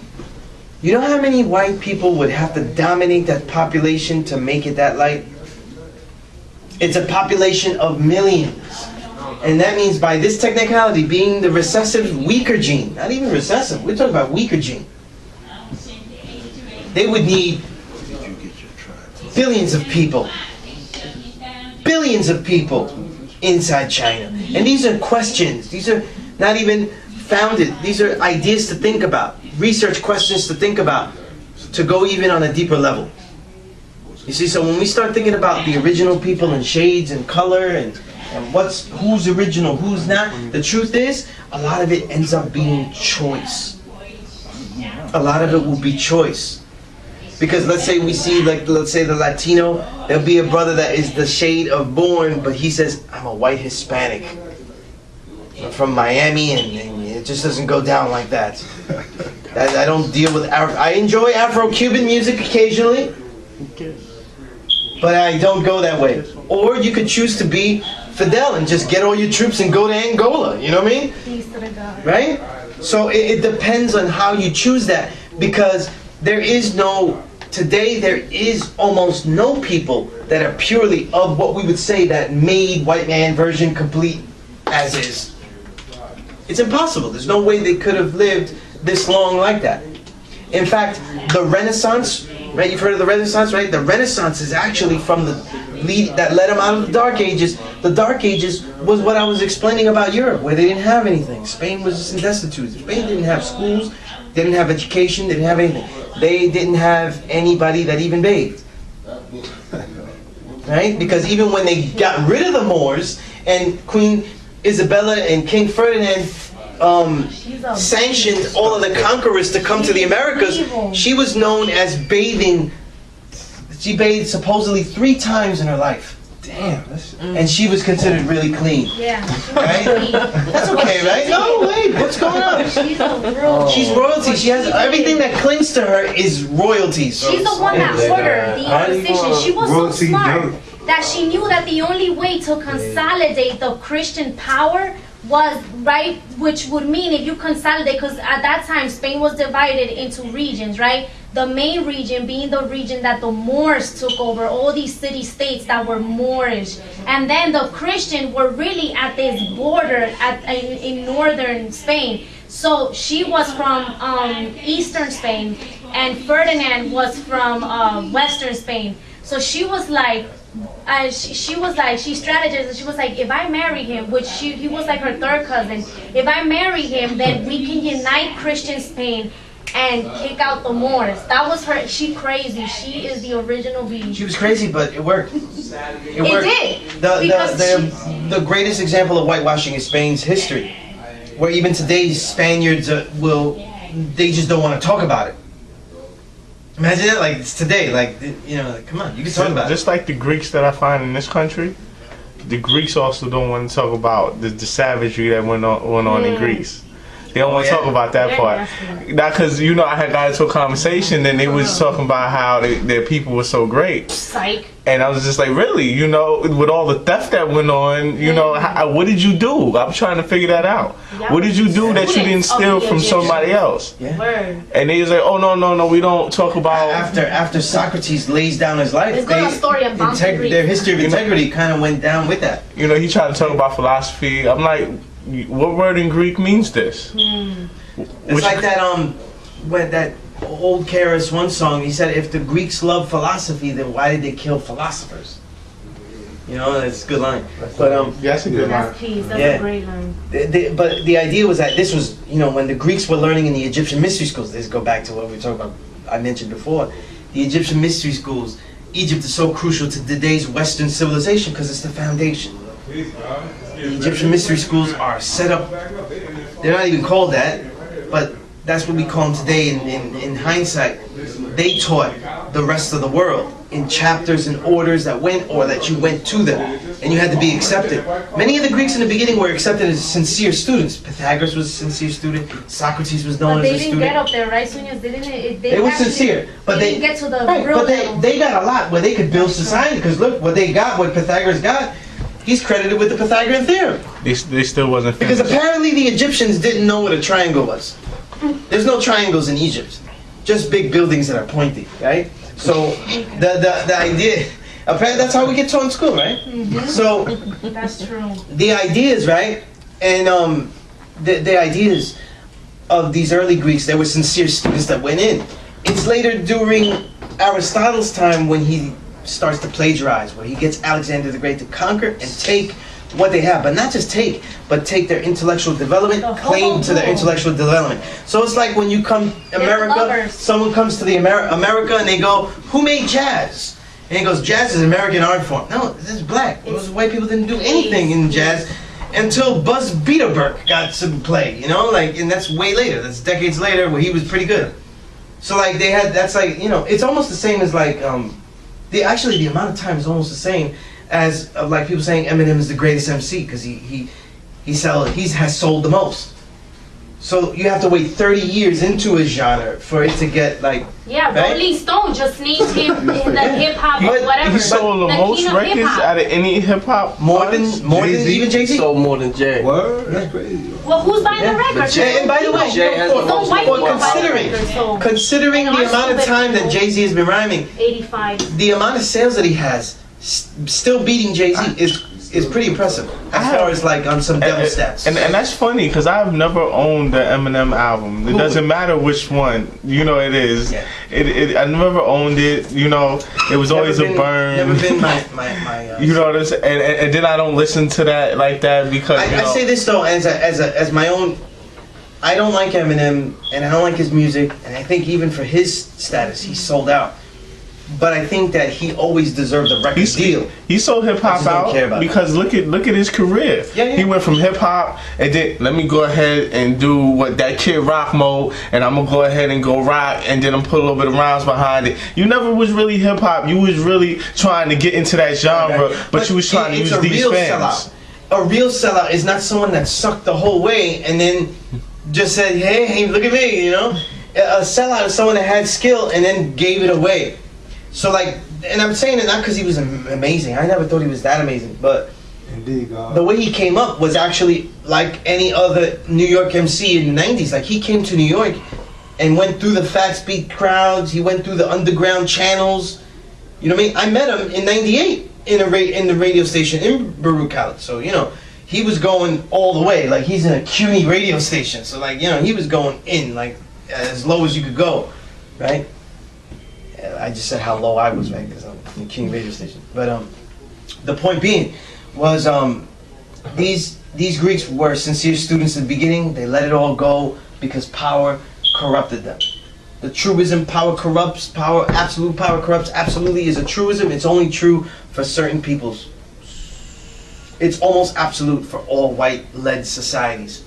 You know how many white people would have to dominate that population to make it that light? It's a population of millions. And that means by this technicality, being the recessive weaker gene, not even recessive, we're talking about weaker gene, they would need billions of people inside China. And these are questions. These are not even founded. These are ideas to think about, research questions to think about, to go even on a deeper level. You see, so when we start thinking about the original people and shades and color and who's original, who's not, the truth is, a lot of it ends up being choice. A lot of it will be choice. Because let's say we see, like, let's say the Latino, there'll be a brother that is the shade of born, but he says, I'm a white Hispanic. I'm from Miami, and it just doesn't go down like that. I don't deal with I enjoy Afro-Cuban music occasionally, but I don't go that way. Or you could choose to be Fidel and just get all your troops and go to Angola, you know what I mean? Right? So it depends on how you choose that, because there is almost no people that are purely of what we would say that made white man version complete as is. It's impossible. There's no way they could have lived this long like that. In fact, the Renaissance right? You've heard of the Renaissance, right? The Renaissance is actually from the lead that led them out of the Dark Ages. The Dark Ages was what I was explaining about Europe, where they didn't have anything. Spain was just destitute. Spain didn't have schools, they didn't have education, they didn't have anything. They didn't have anybody that even bathed. Right? Because even when they got rid of the Moors and Queen Isabella and King Ferdinand sanctioned all of the conquerors to come to the Americas, she was known as bathing. She bathed supposedly 3 times in her life. Damn. And she was considered really clean. Yeah. Right? That's okay, right? No, wait, what's going on? She's royalty. She has everything that clings to her is royalties. She's the one that ordered the Inquisition. She was so smart that she knew that the only way to consolidate the Christian power was, right, which would mean if you consolidate, because at that time Spain was divided into regions, right? The main region being the region that the Moors took over, all these city-states that were Moorish. And then the Christians were really at this border in northern Spain. So she was from eastern Spain, and Ferdinand was from western Spain. So she was like, she strategized, and she was like, if I marry him, which he was like her 3rd cousin, if I marry him, then we can unite Christian Spain and kick out the Moors. That was her. She crazy. She is the original bee. She was crazy, but it worked. It worked. Did. The greatest example of whitewashing is Spain's history, where even today Spaniards they just don't want to talk about it. Imagine that, like it's today, like like, come on, you can talk about it. Just like the Greeks that I find in this country, the Greeks also don't want to talk about the savagery that went on in Greece. They don't want to talk about that part. Not because, I had got into a conversation and they was talking about how their people were so great. Psych. And I was just like, really? With all the theft that went on, what did you do? I'm trying to figure that out. What did you do that you didn't steal from somebody else? Yeah. And they was like, oh, no, we don't talk about... After Socrates lays down his life, their history of integrity kind of went down with that. He tried to talk about philosophy. I'm like... What word in Greek means this? It's like that when that old KRS-One song. He said, "If the Greeks love philosophy, then why did they kill philosophers?" That's a good line. But that's a good line. That's a great line. But the idea was that this was, when the Greeks were learning in the Egyptian mystery schools. Let's go back to what we were talking about. I mentioned before, the Egyptian mystery schools. Egypt is so crucial to today's Western civilization because it's the foundation. The Egyptian mystery schools are set up, they're not even called that, but that's what we call them today in hindsight. They taught the rest of the world in chapters and orders that went, or that you went to them, and you had to be accepted. Many of the Greeks in the beginning were accepted as sincere students. Pythagoras was a sincere student, Socrates was known as a student. But they didn't get up there, right, Sonia? They were sincere, but they didn't get to the real but they got a lot where they could build society, because look, what Pythagoras got, he's credited with the Pythagorean theorem. They still wasn't finished. Because apparently the Egyptians didn't know what a triangle was. There's no triangles in Egypt. Just big buildings that are pointy, right? So the idea, apparently that's how we get taught in school, right? Mm-hmm. So that's true. The ideas, right? And the ideas of these early Greeks, there were sincere students that went in. It's later during Aristotle's time when he starts to plagiarize, where he gets Alexander the Great to conquer and take what they have, but not just take, but take their intellectual development, claim to their intellectual development. So it's like when you come America, someone comes to the America and they go, "Who made jazz?" And he goes, "Jazz is an American art form." No, this is black. Those white people didn't do anything in jazz until Buzz Biederberg got to play, and that's way later. That's decades later, where he was pretty good. So like they had, that's like, it's almost the same as like the amount of time is almost the same as like people saying Eminem is the greatest MC because he has sold the most. So you have to wait 30 years into a genre for it to get like. Yeah, right? Rolling Stone just named him in the hip hop or whatever. He sold the most records out of any hip hop. More than even Jay-Z. Sold more than Jay. Word? That's crazy. Well, who's buying the records? And by the way, considering the amount of time that Jay-Z has been rhyming, 85. the amount of sales that he has, still beating Jay-Z is is pretty impressive as far as like on some devil stats. And that's funny because I've never owned the Eminem album. It doesn't matter which one, you know it is. Yeah. I never owned it. You know, it was always a burn. Never been my you know what I'm saying? And then I don't listen to that like that because I say this though as my own. I don't like Eminem and I don't like his music, and I think even for his status, he's sold out. But I think that he always deserved a record deal. He sold hip hop out because look at his career. Yeah. He went from hip hop and then let me go ahead and do what that Kid Rock mode, and I'm gonna go ahead and go rock, and then I'm put a little bit of rhymes behind it. You never was really hip hop. You was really trying to get into that genre, but you was trying to use these fans. A real sellout is not someone that sucked the whole way and then just said, "Hey, look at me," you know. A sellout is someone that had skill and then gave it away. So like, and I'm saying it not because he was amazing. I never thought he was that amazing, but Indeed, God. the way he came up was actually like any other New York MC in the 90s. Like he came to New York and went through the fast beat crowds. He went through the underground channels. You know what I mean? I met him in '98 in the radio station in Baruch College. So you know, he was going all the way. Like he's in a CUNY radio station. So like, you know, he was going in like as low as you could go, right? I just said how low I was, right? Because I'm in the CUNY radio station. But the point being was these Greeks were sincere students at the beginning. They let it all go because power corrupted them. The truism, power corrupts, absolute power corrupts, absolutely is a truism. It's only true for certain peoples. It's almost absolute for all white-led societies.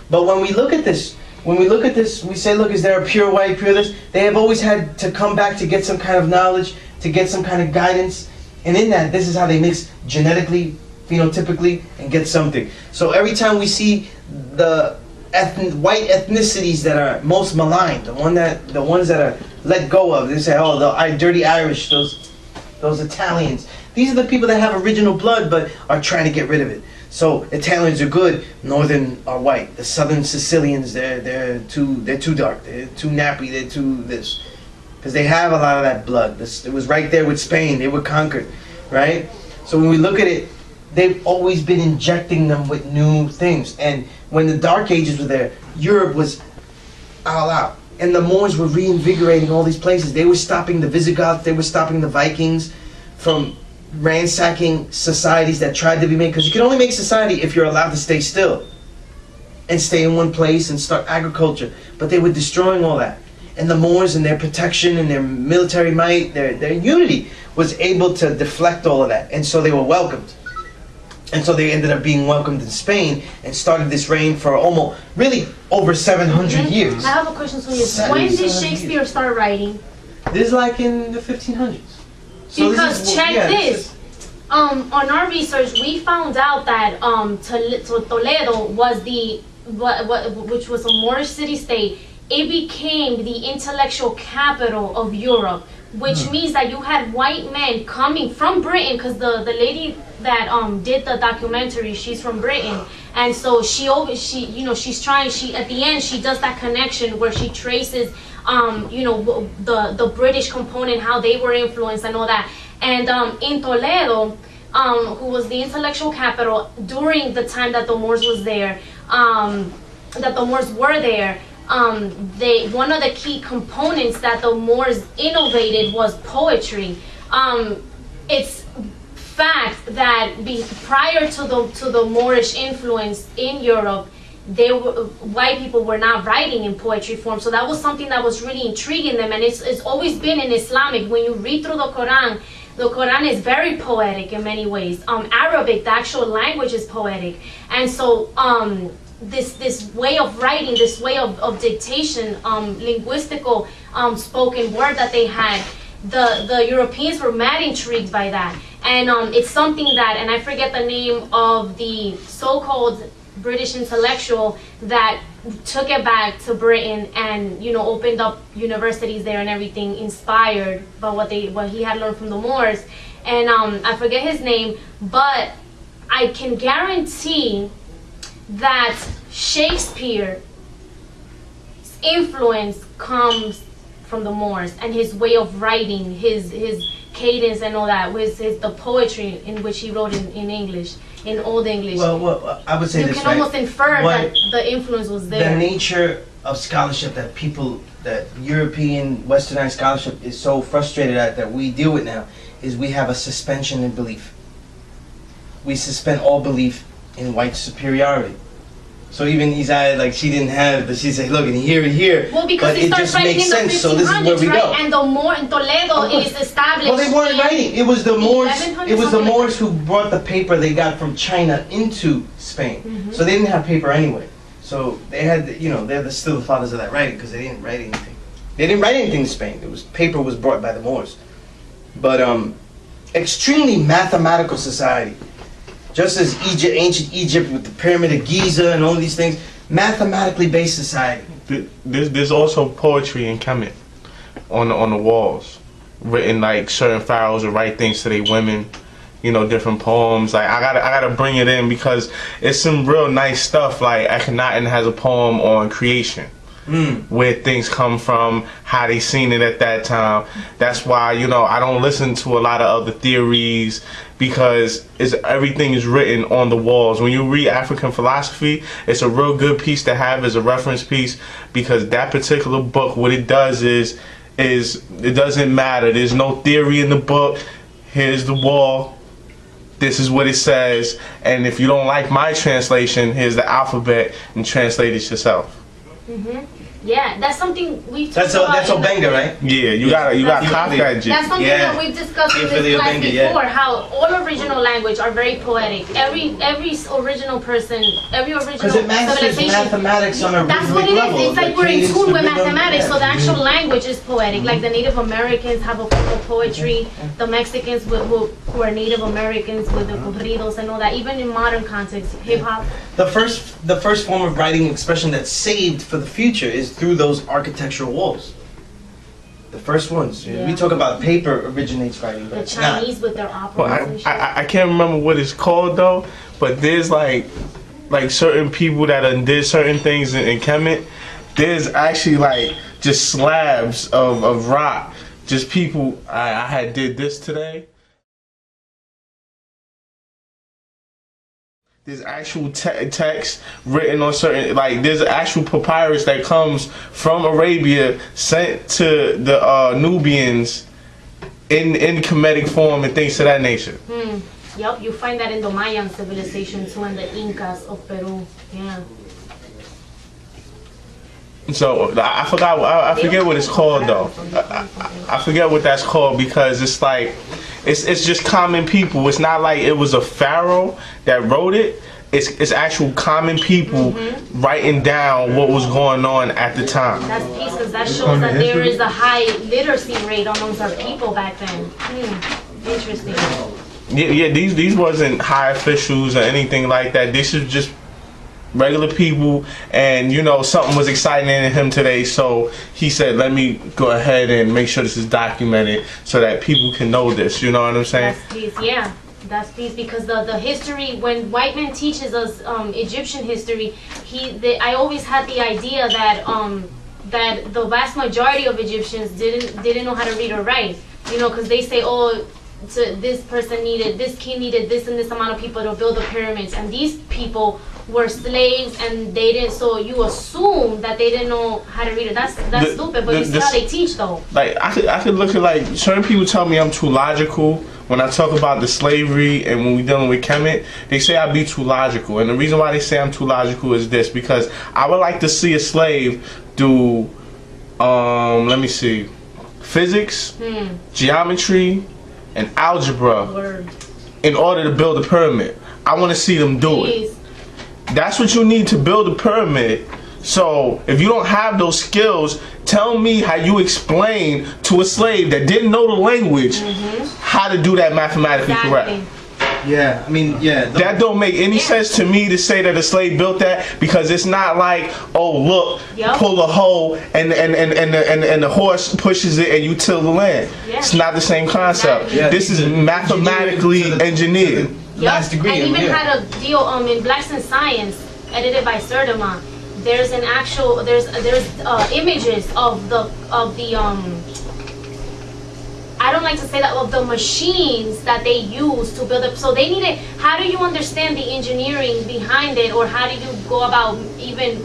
But when we look at this, we say, look, is there a pure white, pure this? They have always had to come back to get some kind of knowledge, to get some kind of guidance. And in that, this is how they mix genetically, phenotypically, and get something. So every time we see the white ethnicities that are most maligned, the ones that are let go of, they say, oh, the dirty Irish, those Italians. These are the people that have original blood but are trying to get rid of it. So Italians are good, Northern are white. The Southern Sicilians, they're too dark, they're too nappy, they're too this, because they have a lot of that blood. It was right there with Spain. They were conquered, right? So when we look at it, they've always been injecting them with new things. And when the Dark Ages were there, Europe was all out, and the Moors were reinvigorating all these places. They were stopping the Visigoths. They were stopping the Vikings from ransacking societies that tried to be made, because you can only make society if you're allowed to stay still and stay in one place and start agriculture. But they were destroying all that, and the Moors and their protection and their military might, their unity was able to deflect all of that, and so they were welcomed. And so they ended up being welcomed in Spain and started this reign for almost really over 700 years. I have a question for you. When did Shakespeare start writing? This is like in the 1500s. So because check this. On our research, we found out that Toledo was which was a Moorish city-state. It became the intellectual capital of Europe, which means that you had white men coming from Britain, because the lady that did the documentary, she's from Britain, and so she's trying. At the end she does that connection where she traces the British component, how they were influenced and all that. And in Toledo, who was the intellectual capital during the time that the Moors was there, one of the key components that the Moors innovated was poetry. It's fact that prior to the Moorish influence in Europe, white people were not writing in poetry form. So that was something that was really intriguing them, and it's always been in Islamic. When you read through the Quran is very poetic in many ways. Arabic, the actual language, is poetic, and so this way of writing, this way of dictation, linguistical spoken word that they had, the Europeans were mad intrigued by that. And it's something that, and I forget the name of the so-called British intellectual that took it back to Britain and opened up universities there and everything, inspired by what he had learned from the Moors. And I forget his name, but I can guarantee that Shakespeare's influence comes from the Moors, and his way of writing, his cadence and all that, was the poetry in which he wrote in English, in Old English. Well, I would say you this, can right? almost infer that the influence was there. The nature of scholarship that European westernized scholarship is so frustrated at, that we deal with now, is we have a suspension in belief. We suspend all belief in white superiority. So even Isaiah, like, she didn't have, but she said, look, and here. Well, because but it it starts just writing makes in the sense. 1500s, So this is where we right? go. And the more in Toledo is established. Well, they weren't writing. It was the Moors. 1100s, It was the something like Moors who brought the paper they got from China into Spain. So they didn't have paper anyway. So they had, they're still the fathers of that writing, because they didn't write anything. They didn't write anything in Spain. Paper was brought by the Moors. But extremely mathematical society. Just as ancient Egypt with the Pyramid of Giza and all these things, mathematically based society. There's also poetry in Kemet on the walls, written like certain pharaohs would write things to their women, different poems. Like I gotta bring it in because it's some real nice stuff. Like Akhenaten has a poem on creation. Where things come from, how they seen it at that time. That's why I don't listen to a lot of other theories, because everything is written on the walls. When you read African philosophy, it's a real good piece to have as a reference piece, because that particular book, what it does is it doesn't matter. There's no theory in the book. Here's the wall. This is what it says, and if you don't like my translation, here's the alphabet and translate it yourself. Yeah, that's something we've talked That's about. Obenga, right? Yeah, you gotta copy that shit. That's something that we've discussed in this class before. How all original language are very poetic. Every original person, every original Because it masters mathematics on a that's rhythmic what it level. is. It's like we're in cadence, tune the with rhythm, mathematics, yeah. so the actual language is poetic. Like the Native Americans have a form of poetry. The Mexicans who are Native Americans with the corridos and all that. Even in modern context, hip hop. The first form of writing expression that's saved for the future is through those architectural walls. The first ones. Yeah. We talk about paper originates writing, but The it's not. Chinese with their operas Well, and shit. I can't remember what it's called though, but there's like certain people that did certain things in Kemet. There's actually like just slabs of rock. Just people. I had did this today. There's actual text written on certain, like there's actual papyrus that comes from Arabia sent to the Nubians in Kemetic form and things of that nature. Yep, you find that in the Mayan civilization too, and the Incas of Peru. Yeah. So I forget what it's called though. I forget what that's called, because it's like it's just common people. It's not like it was a pharaoh that wrote it. It's actual common people writing down what was going on at the time. That's peace, because that shows that there is a high literacy rate amongst our people back then. Interesting. Yeah, these wasn't high officials or anything like that. This is just regular people, and something was exciting in him today, so he said, let me go ahead and make sure this is documented so that people can know this. You know what I'm saying? That's peace, yeah. That's peace, because the history, when white man teaches us Egyptian history, I always had the idea that that the vast majority of Egyptians didn't know how to read or write. Because they say, oh, so this person needed, this king needed this and this amount of people to build the pyramids, and these people were slaves and they didn't, so you assume that they didn't know how to read it. That's stupid, but you see how they teach though. Like I could look at, like, certain people tell me I'm too logical when I talk about the slavery, and when we're dealing with Kemet, they say I be too logical. And the reason why they say I'm too logical is this, because I would like to see a slave do let me see, physics, geometry, and algebra in order to build a pyramid. I want to see them do it. That's what you need to build a pyramid. So if you don't have those skills, tell me how you explain to a slave that didn't know the language how to do that mathematically correct. Yeah, I mean, yeah. That don't make any sense to me to say that a slave built that, because it's not like, oh look, pull a hoe and the horse pushes it and you till the land. It's not the same concept. This is mathematically engineered. Last degree. And even had a deal in Blackness Science, edited by Serdema. there's an actual there's images of the I don't like to say that, of the machines that they use to build up. So they needed, how do you understand the engineering behind it, or how do you go about even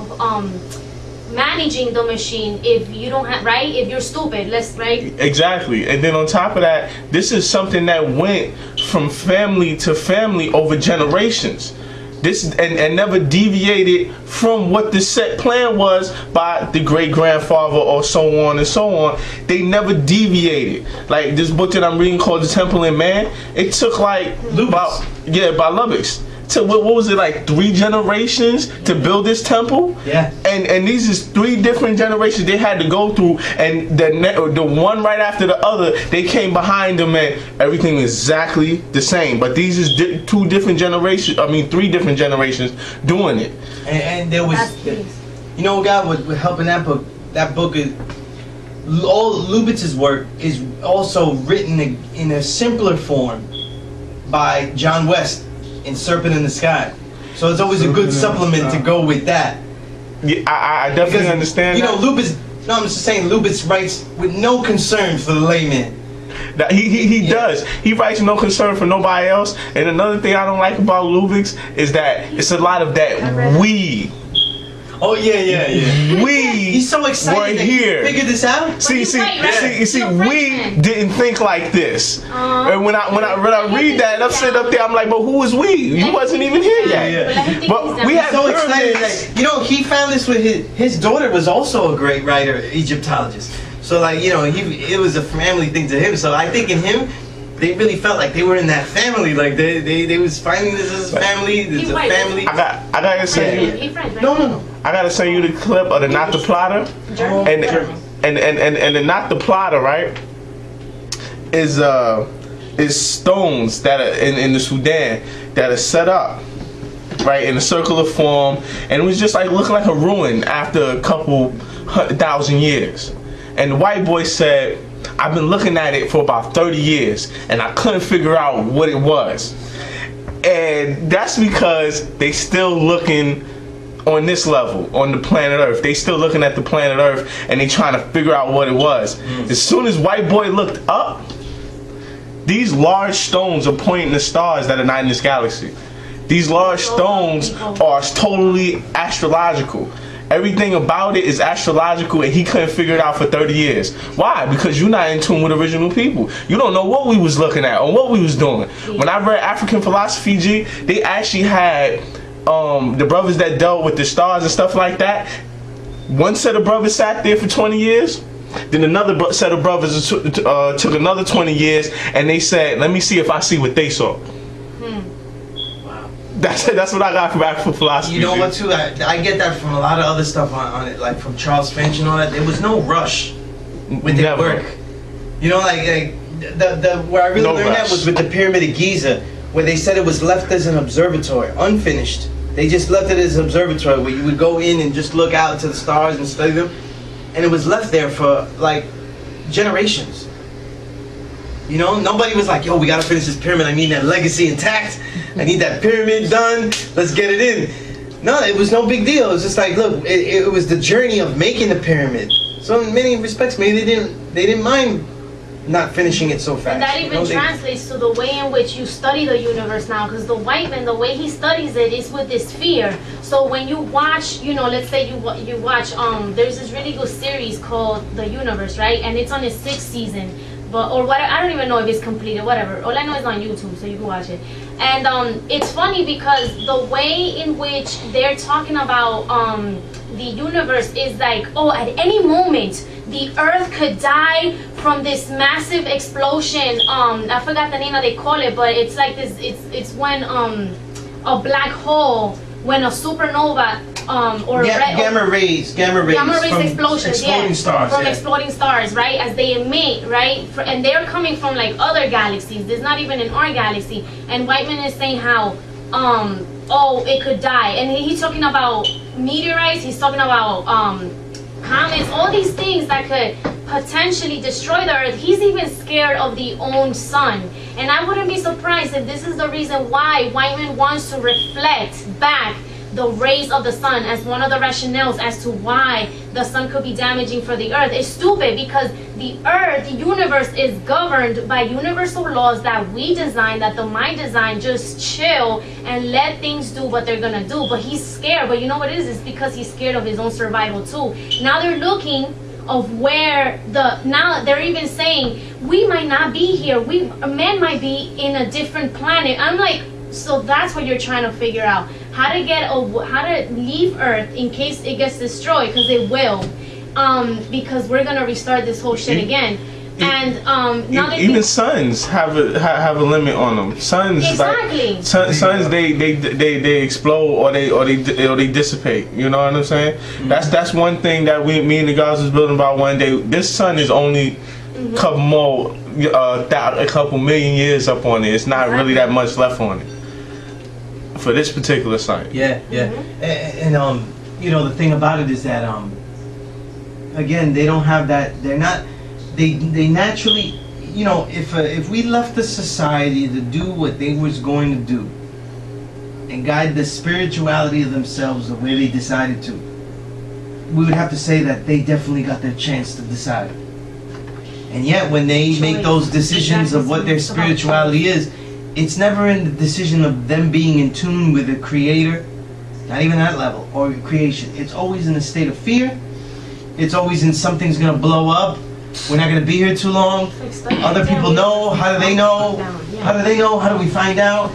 managing the machine if you don't have, right? If you're stupid, right? Exactly. And then on top of that, this is something that went from family to family over generations. This and never deviated from what the set plan was by the great grandfather or so on and so on. They never deviated. Like this book that I'm reading called The Temple in Man, it took like by Lubbock's. To what was it, like 3 generations to build this temple? Yeah. And these is 3 different generations they had to go through, and the one right after the other, they came behind them, and everything is exactly the same. But these is 2 different generations. I mean 3 different generations doing it. And there was, you know, God was helping that book. That book is all Lubitz's work is also written in a simpler form by John West in Serpent in the Sky. So it's always a good supplement to go with that. Yeah, I definitely Because, understand. You know, Lubitz. No, I'm just saying, Lubitz writes with no concern for the layman. He does. He writes no concern for nobody else. And another thing I don't like about Lubitz is that it's a lot of that we. Oh yeah. He's so excited that here. he figured this out. See, we didn't think like this. And when I read that, I'm sitting up there, I'm like, but who was we? You wasn't even here yet. But we had so excited that, you know, he found this with his daughter was also a great writer, Egyptologist. So like, you know, it was a family thing to him. So I think in him, they really felt like they were in that family. Like they was finding this as a family. There's a family. I gotta say, no. I gotta send you the clip of the Not the Plotter, and the Not the Plotter, right? Is stones that are in the Sudan that are set up, right, in a circular form, and it was just like looking like a ruin after a couple 1,000 years. And the white boy said, I've been looking at it for about 30 years and I couldn't figure out what it was. And that's because they still looking on this level, on the planet Earth. They still looking at the planet Earth and they trying to figure out what it was. As soon as white boy looked up, these large stones are pointing to stars that are not in this galaxy. These large stones are totally astrological. Everything about it is astrological, and he couldn't figure it out for 30 years. Why? Because you're not in tune with original people. You don't know what we was looking at or what we was doing. When I read African Philosophy, G, they actually had the brothers that dealt with the stars and stuff like that. One set of brothers sat there for 20 years. Then another set of brothers took another 20 years, and they said, let me see if I see what they saw. That's what I got from African philosophy. You know what too? I get that from a lot of other stuff on it, like from Charles Finch and all that. There was no rush with their work. You know, like the where I really learned that was with the Pyramid of Giza, where they said it was left as an observatory, unfinished. They just left it as an observatory where you would go in and just look out to the stars and study them, and it was left there for like generations. You know, nobody was like, yo, we gotta finish this pyramid. I need that legacy intact. I need that pyramid done. Let's get it in. No, it was no big deal. It was just like, look, it was the journey of making the pyramid. So in many respects, maybe they didn't mind not finishing it so fast. And that even translates to the way in which you study the universe now, because the white man, the way he studies it is with this fear. So when you watch, you know, let's say you watch, there's this really good series called The Universe, right? And it's on its 6th season. Or what, I don't even know if it's completed, whatever. All I know is on YouTube, so you can watch it. And it's funny because the way in which they're talking about the universe is like, oh, at any moment the Earth could die from this massive explosion. I forgot the name that they call it, but it's like this. It's when a black hole, when a supernova. Gamma rays explosions, exploding stars, from exploding stars, right? As they emit, right? And they're coming from like other galaxies. There's not even in our galaxy. And Whiteman is saying how, oh, it could die. And he's talking about meteorites. He's talking about comets. All these things that could potentially destroy the Earth. He's even scared of the own sun. And I wouldn't be surprised if this is the reason why Whiteman wants to reflect back the rays of the sun as one of the rationales as to why the sun could be damaging for the earth. It's stupid because the earth, the universe is governed by universal laws that we design, that the mind designed. Just chill and let things do what they're gonna do. But he's scared. But you know what it is? It's because he's scared of his own survival too. Now they're looking of where now they're even saying we might not be here. Men might be in a different planet. I'm like, so that's what you're trying to figure out, how to leave Earth in case it gets destroyed, because it will, because we're gonna restart this whole shit again. And now even suns have a limit on them. Suns, exactly. Like, suns they explode or they dissipate. You know what I'm saying? That's one thing that me and the guys was building about one day. This sun is only a couple million years up on it. It's not really that much left on it for this particular sun. Yeah. And you know, the thing about it is that again, they don't have that. They're not. They naturally, you know, if we left the society to do what they was going to do and guide the spirituality of themselves the way they decided to, we would have to say that they definitely got their chance to decide. And yet when they make those decisions of what their spirituality is, it's never in the decision of them being in tune with the creator, not even that level, or creation. It's always in a state of fear. It's always in something's gonna blow up. We're not going to be here too long. Other people know. How do they know? How do they know? How do we find out?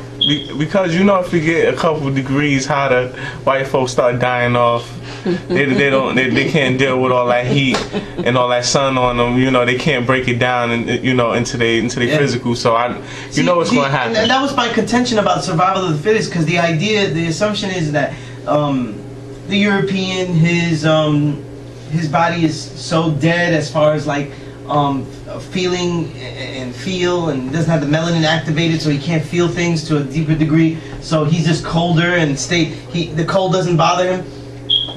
Because you know, if you get a couple of degrees hotter, white folks start dying off. They can't deal with all that heat and all that sun on them. You know, they can't break it down and into their physical. So you know what's going to happen. And that was my contention about survival of the fittest, because the assumption is that the European, his body is so dead as far as like feeling and feel, and doesn't have the melanin activated, so he can't feel things to a deeper degree. So he's just colder and the cold doesn't bother him.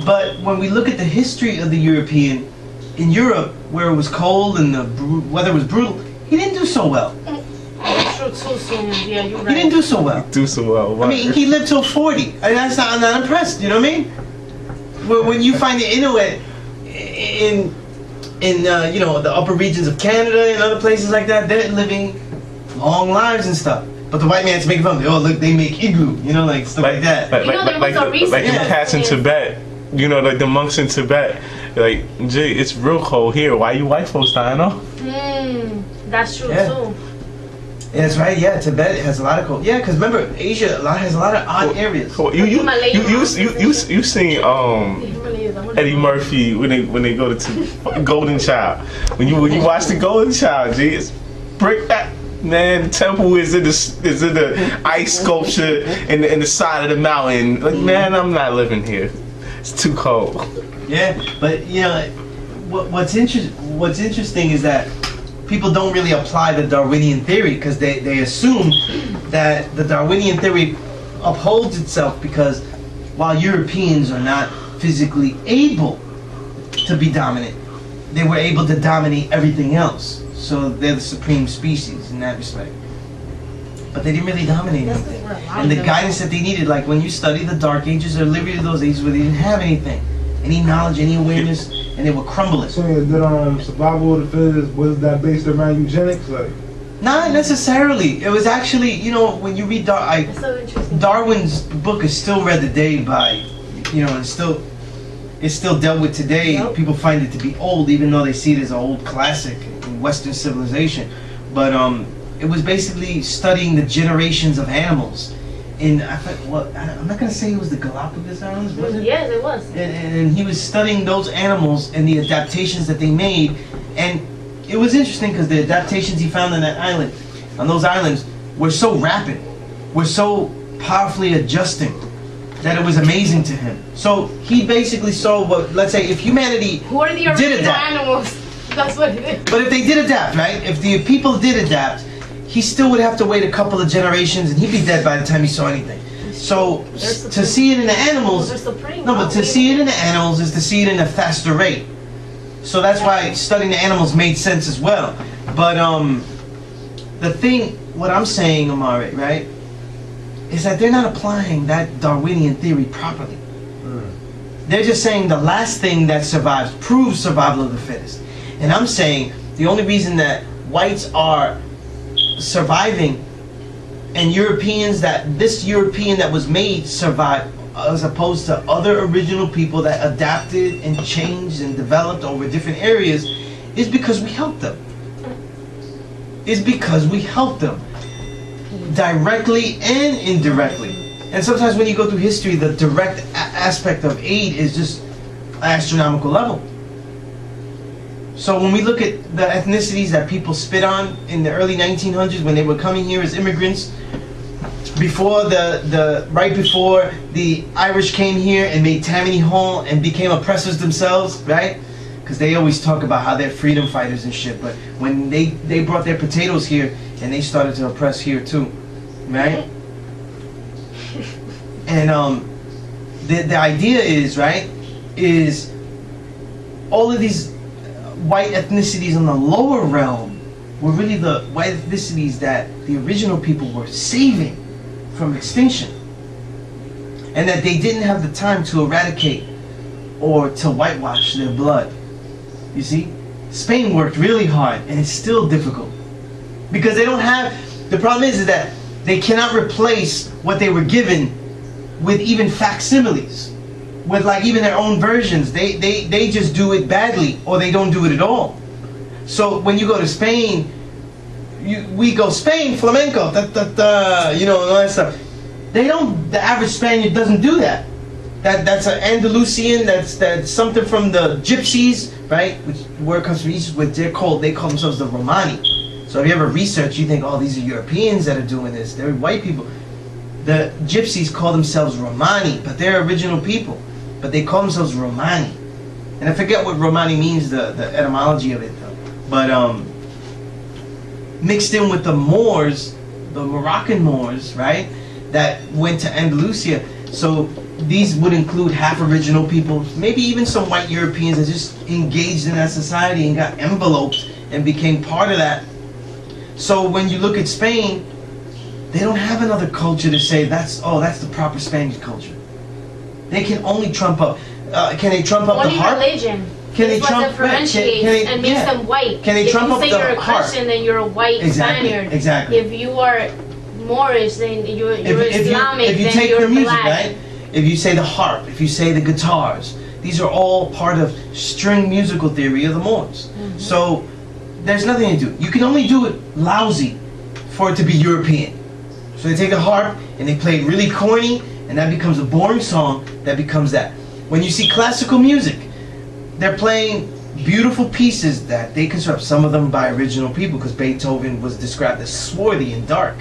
But when we look at the history of the European, in Europe where it was cold and the weather was brutal, he didn't do so well. That's true too, soon. Yeah, you're right. He didn't do so well. Right. I mean, he lived till 40. And I'm not impressed. You know what I mean? When you find the Inuit in you know, the upper regions of Canada and other places like that, they're living long lives and stuff. But the white man's making fun of them. Oh, look, they make igloo, you know, like stuff like that. Like the cats in Tibet, you know, like the monks in Tibet. Like, gee, it's real cold here. Why you white folks dying off? That's true too. Yeah, that's right. Yeah, Tibet has a lot of cold. Yeah, because remember, Asia has a lot of odd areas. You seen Eddie Murphy when they go to Golden Child. When you watch the Golden Child, gee, it's brick that. Man, the temple is in the ice sculpture in the side of the mountain. Like, man, I'm not living here. It's too cold. Yeah, but you know, what's interesting is that people don't really apply the Darwinian theory, because they assume that the Darwinian theory upholds itself because while Europeans are not physically able to be dominant, they were able to dominate everything else. So they're the supreme species in that respect. But they didn't really dominate anything. And the guidance that they needed, like when you study the Dark Ages or literally those ages where they didn't have anything, any knowledge, any awareness, and they were crumbling. So that survival of the fittest, was that based around eugenics? Like, not necessarily. It was actually, you know, when you read Darwin's book is still read today by, you know, it's still dealt with today. Yep. People find it to be old, even though they see it as an old classic in Western civilization. But it was basically studying the generations of animals. I'm not gonna say it was the Galapagos Islands, was it? Yes, it was. And he was studying those animals and the adaptations that they made, and it was interesting because the adaptations he found on those islands, were so rapid, were so powerfully adjusting, that it was amazing to him. So he basically saw what, let's say, if humanity Who are the original animals? That's what it is. But if they did adapt, right? If the people did adapt, he still would have to wait a couple of generations, and he'd be dead by the time he saw anything. So to see it in the animals, to see it in the animals is to see it in a faster rate. So that's why studying the animals made sense as well. But what I'm saying, Amari, right? is that they're not applying that Darwinian theory properly. They're just saying the last thing that survives proves survival of the fittest. And I'm saying the only reason that whites are surviving and Europeans, that this European that was made survived, as opposed to other original people that adapted and changed and developed over different areas, is because we helped them. Is because we helped them. Directly and indirectly. And sometimes when you go through history, the direct aspect of aid is just astronomical level. So when we look at the ethnicities that people spit on in the early 1900s when they were coming here as immigrants, right before the Irish came here and made Tammany Hall and became oppressors themselves, right? Because they always talk about how they're freedom fighters and shit, but when they brought their potatoes here and they started to oppress here too, right? And the idea is, right, is all of these white ethnicities in the lower realm were really the white ethnicities that the original people were saving from extinction, and that they didn't have the time to eradicate or to whitewash their blood. You see, Spain worked really hard, and it's still difficult because they don't have. The problem is that they cannot replace what they were given with even facsimiles, with like even their own versions. They just do it badly, or they don't do it at all. So when you go to Spain, we go Spain flamenco, da, da, da, you know, and all that stuff. They don't. The average Spaniard doesn't do that. That's an Andalusian. That's something from the Gypsies, right? Which word comes from Egypt. What they call themselves the Romani. So if you ever research, you think, oh, these are Europeans that are doing this. They're white people. The Gypsies call themselves Romani, but they're original people. But they call themselves Romani. And I forget what Romani means, the etymology of it, though. But mixed in with the Moors, the Moroccan Moors, right, that went to Andalusia. So these would include half original people, maybe even some white Europeans that just engaged in that society and got enveloped and became part of that. So when you look at Spain, they don't have another culture to say that's the proper Spanish culture. They can only trump up. Can they trump up the harp? Religion. Can they what trump? differentiates and makes them white. Can they trump up the harp? If you say you're a Christian, then you're a white Spaniard. Exactly. If you are Moorish, then you're Islamic. If you then take you're the music, black. right? If you say the harp, if you say the guitars, these are all part of string musical theory of the Moors. Mm-hmm. So there's nothing to do. You can only do it lousy for it to be European. So they take a harp and they play it really corny, and that becomes a boring song. That becomes that. When you see classical music, they're playing beautiful pieces that they construct, some of them by original people, because Beethoven was described as swarthy and dark,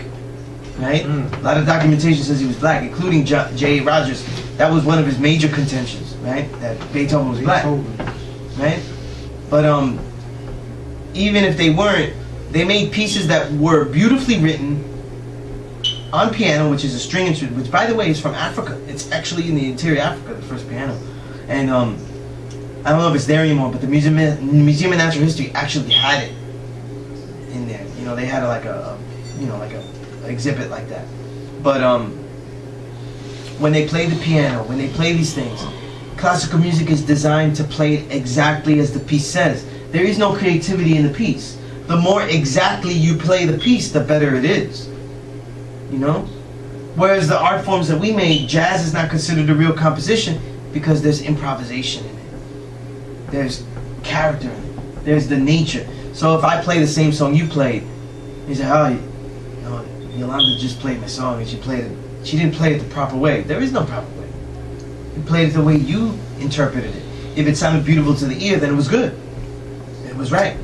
right? A lot of documentation says he was black, including J.A. Rogers. That was one of his major contentions, right? That Beethoven was black, right? But even if they weren't, they made pieces that were beautifully written on piano, which is a string instrument, which by the way is from Africa. It's actually in the interior Africa, the first piano. And I don't know if it's there anymore, but the Museum of Natural History actually had it in there. You know, they had like a exhibit like that. But when they play the piano, when they play these things, classical music is designed to play it exactly as the piece says. There is no creativity in the piece. The more exactly you play the piece, the better it is. You know? Whereas the art forms that we made, jazz is not considered a real composition because there's improvisation in it. There's character in it. There's the nature. So if I play the same song you played, you say, oh, you know, Yolanda just played my song and she didn't play it the proper way. There is no proper way. You played it the way you interpreted it. If it sounded beautiful to the ear, then it was good. It was right.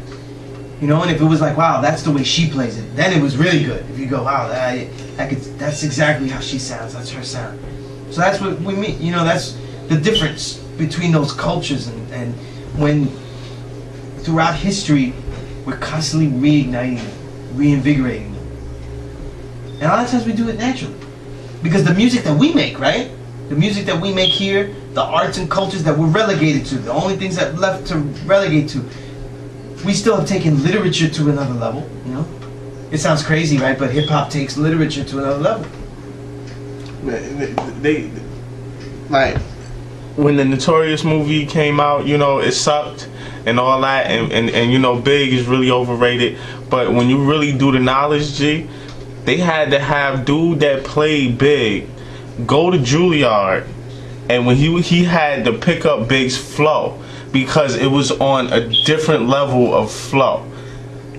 You know, and if it was like, wow, that's the way she plays it, then it was really good. If you go, wow, that's exactly how she sounds, that's her sound. So that's what we mean, you know, that's the difference between those cultures, and when throughout history, we're constantly reigniting them, reinvigorating them. And a lot of times we do it naturally. Because the music that we make, right? The music that we make here, the arts and cultures that we're relegated to, the only things that left to relegate to, we still have taken literature to another level, you know? It sounds crazy, right? But hip-hop takes literature to another level. They like when the Notorious movie came out, you know, it sucked and all that, and you know, Big is really overrated. But when you really do the knowledge, G, they had to have dude that played Big go to Juilliard, and when he had to pick up Big's flow because it was on a different level of flow.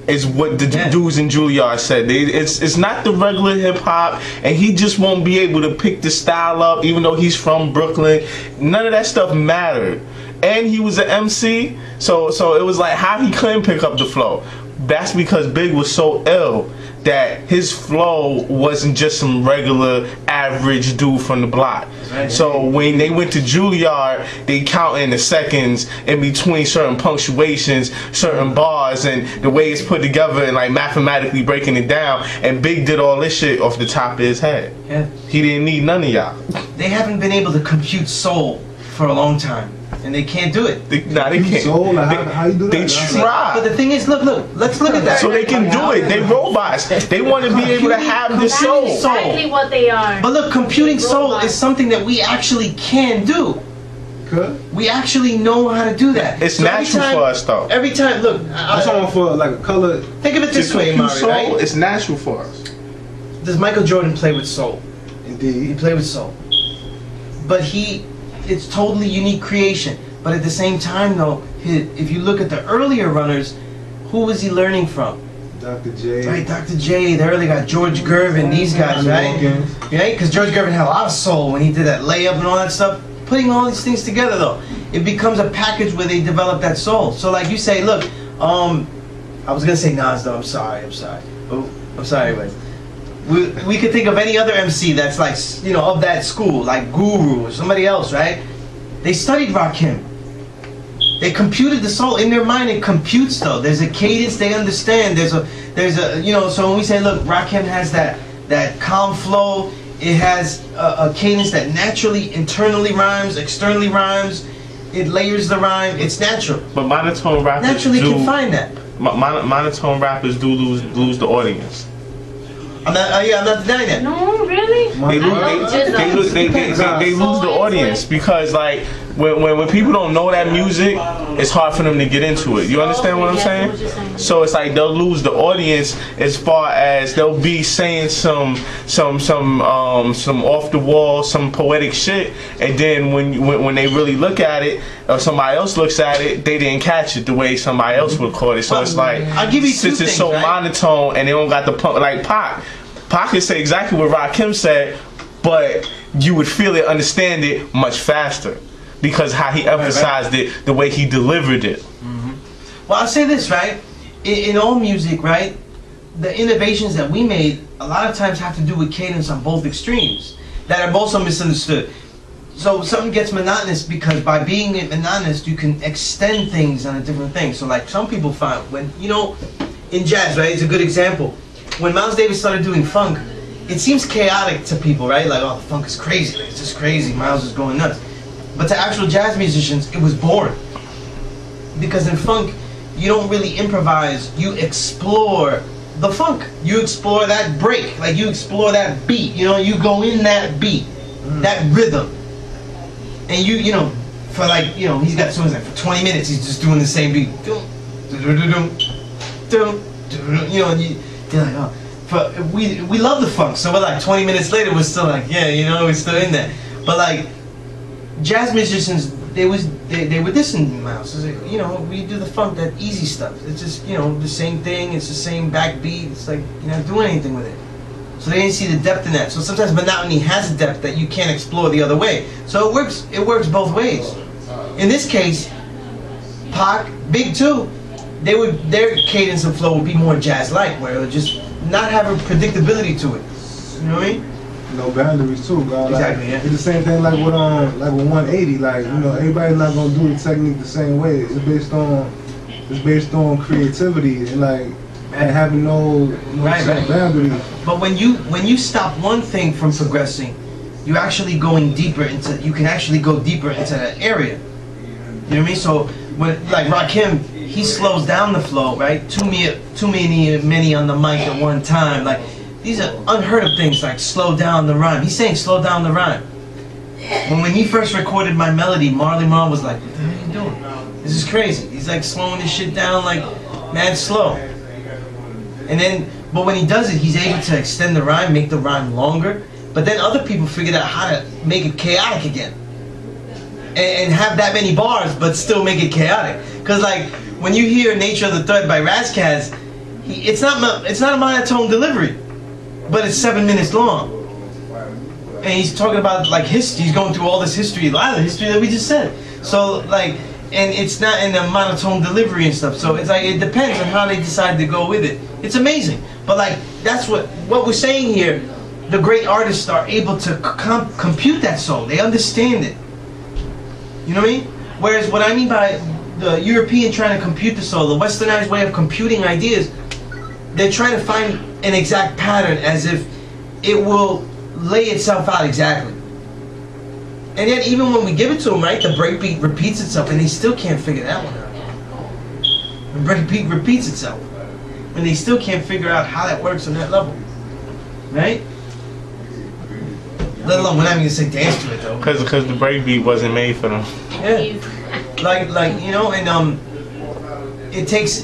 Is what the dudes in Juilliard said. It's not the regular hip hop, and he just won't be able to pick the style up, even though he's from Brooklyn. None of that stuff mattered, and he was an MC, so it was like how he couldn't pick up the flow. That's because Big was so ill that his flow wasn't just some regular average dude from the block. Right. So when they went to Juilliard, they counting the seconds in between certain punctuations, certain bars, and the way it's put together and like mathematically breaking it down. And Big did all this shit off the top of his head. Yeah. He didn't need none of y'all. They haven't been able to compute soul for a long time. And they can't do it. They can't. Soul, like, how you do that? They try. But the thing is, look, let's look at that. So they can do it. They robots. They want to be able to have the soul. That's exactly what they are. But look, computing soul is something that we actually can do. Good. We actually know how to do that. It's so natural for us, though. Every time, look. I'm talking for like a color. Think of it this way, Mari, soul, right? It's natural for us. Does Michael Jordan play with soul? Indeed. He played with soul. But it's totally unique creation. But at the same time, though, if you look at the earlier runners, who was he learning from? Dr. J. Right, Dr. J. The early guy, George Gervin, these guys, right? Right? Because George Gervin had a lot of soul when he did that layup and all that stuff. Putting all these things together, though, it becomes a package where they develop that soul. So, like you say, look, I was gonna say Nas, though. I'm sorry. Oh, I'm sorry, anyways. We could think of any other MC that's like, you know, of that school, like Guru or somebody else, right? They studied Rakim. They computed the soul in their mind. It computes, though. There's a cadence they understand. There's a you know. So when we say, look, Rakim has that calm flow. It has a cadence that naturally, internally rhymes, externally rhymes. It layers the rhyme. It's natural. But monotone rappers naturally can find that. Monotone rappers do lose the audience. I'm not denying that. No, really? They lose the audience because like when people don't know that music, it's hard for them to get into it. You understand what I'm saying? So it's like they'll lose the audience as far as they'll be saying some off the wall, some poetic shit, and then when they really look at it, or somebody else looks at it, they didn't catch it the way somebody else would caught it. So it's like I'll give you since it's so right? monotone and they don't got the pump like Pac can say exactly what Rakim said, but you would feel it, understand it much faster because how he emphasized it, the way he delivered it. Mm-hmm. Well, I'll say this, right? In all music, right, the innovations that we made a lot of times have to do with cadence on both extremes that are both so misunderstood. So something gets monotonous because by being monotonous, you can extend things on a different thing. So like some people find when, you know, in jazz, right, it's a good example. When Miles Davis started doing funk, it seems chaotic to people, right? Like, oh, the funk is crazy. It's just crazy. Miles is going nuts. But to actual jazz musicians, it was boring. Because in funk, you don't really improvise. You explore the funk. You explore that break. Like, you explore that beat. You know, you go in that beat, that rhythm. And you know, for like, you know, he's got songs like for 20 minutes, he's just doing the same beat. You know, you're like, oh. But we love the funk, so we're like 20 minutes later, we're still like, yeah, you know, we're still in there. But like, jazz musicians, they were dissing Miles. It's like, you know, we do the funk, that easy stuff. It's just, you know, the same thing. It's the same backbeat. It's like you're not doing anything with it. So they didn't see the depth in that. So sometimes monotony has a depth that you can't explore the other way. So it works both ways. In this case, Pac, Big too, their cadence and flow would be more jazz-like, where it would just not have a predictability to it. You know what I mean? No boundaries too, God. Exactly. Like, Yeah. it's the same thing like with 180. Like, you know, everybody's not gonna do the technique the same way. It's based on creativity and like and having no right. boundaries. But when you stop one thing from progressing, you're actually going deeper into. You can actually go deeper into that area. You know what I mean? So when like Rakim, he slows down the flow, right? Too many on the mic at one time. Like these are unheard of things like slow down the rhyme. He's saying slow down the rhyme. When he first recorded my melody, Marley Marl was like, what the hell are you doing? This is crazy. He's like slowing this shit down like mad slow. And then, but when he does it, he's able to extend the rhyme, make the rhyme longer. But then other people figured out how to make it chaotic again. And have that many bars, but still make it chaotic. Cause like, when you hear Nature of the Thread by Razkaz, it's not a monotone delivery, but it's 7 minutes long. And he's talking about like history, he's going through all this history, a lot of the history that we just said. So like, and it's not in a monotone delivery and stuff. So it's like, it depends on how they decide to go with it. It's amazing. But like, that's what we're saying here, the great artists are able to compute that soul. They understand it. You know what I mean? Whereas what I mean by the European trying to compute the soul, the westernized way of computing ideas, they're trying to find an exact pattern as if it will lay itself out exactly. And yet even when we give it to them, right, the breakbeat repeats itself and they still can't figure that one out. The breakbeat repeats itself and they still can't figure out how that works on that level. Right? Let alone, we're not even gonna say dance to it though. Because the breakbeat wasn't made for them. Yeah. Like you know, and it takes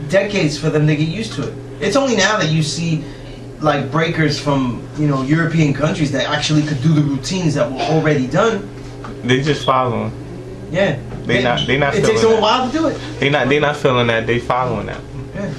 decades for them to get used to it. It's only now that you see like breakers from, you know, European countries that actually could do the routines that were already done. They just following. Yeah. They not it feeling takes them a that. while to do it. They not feeling that. They following that. Yeah.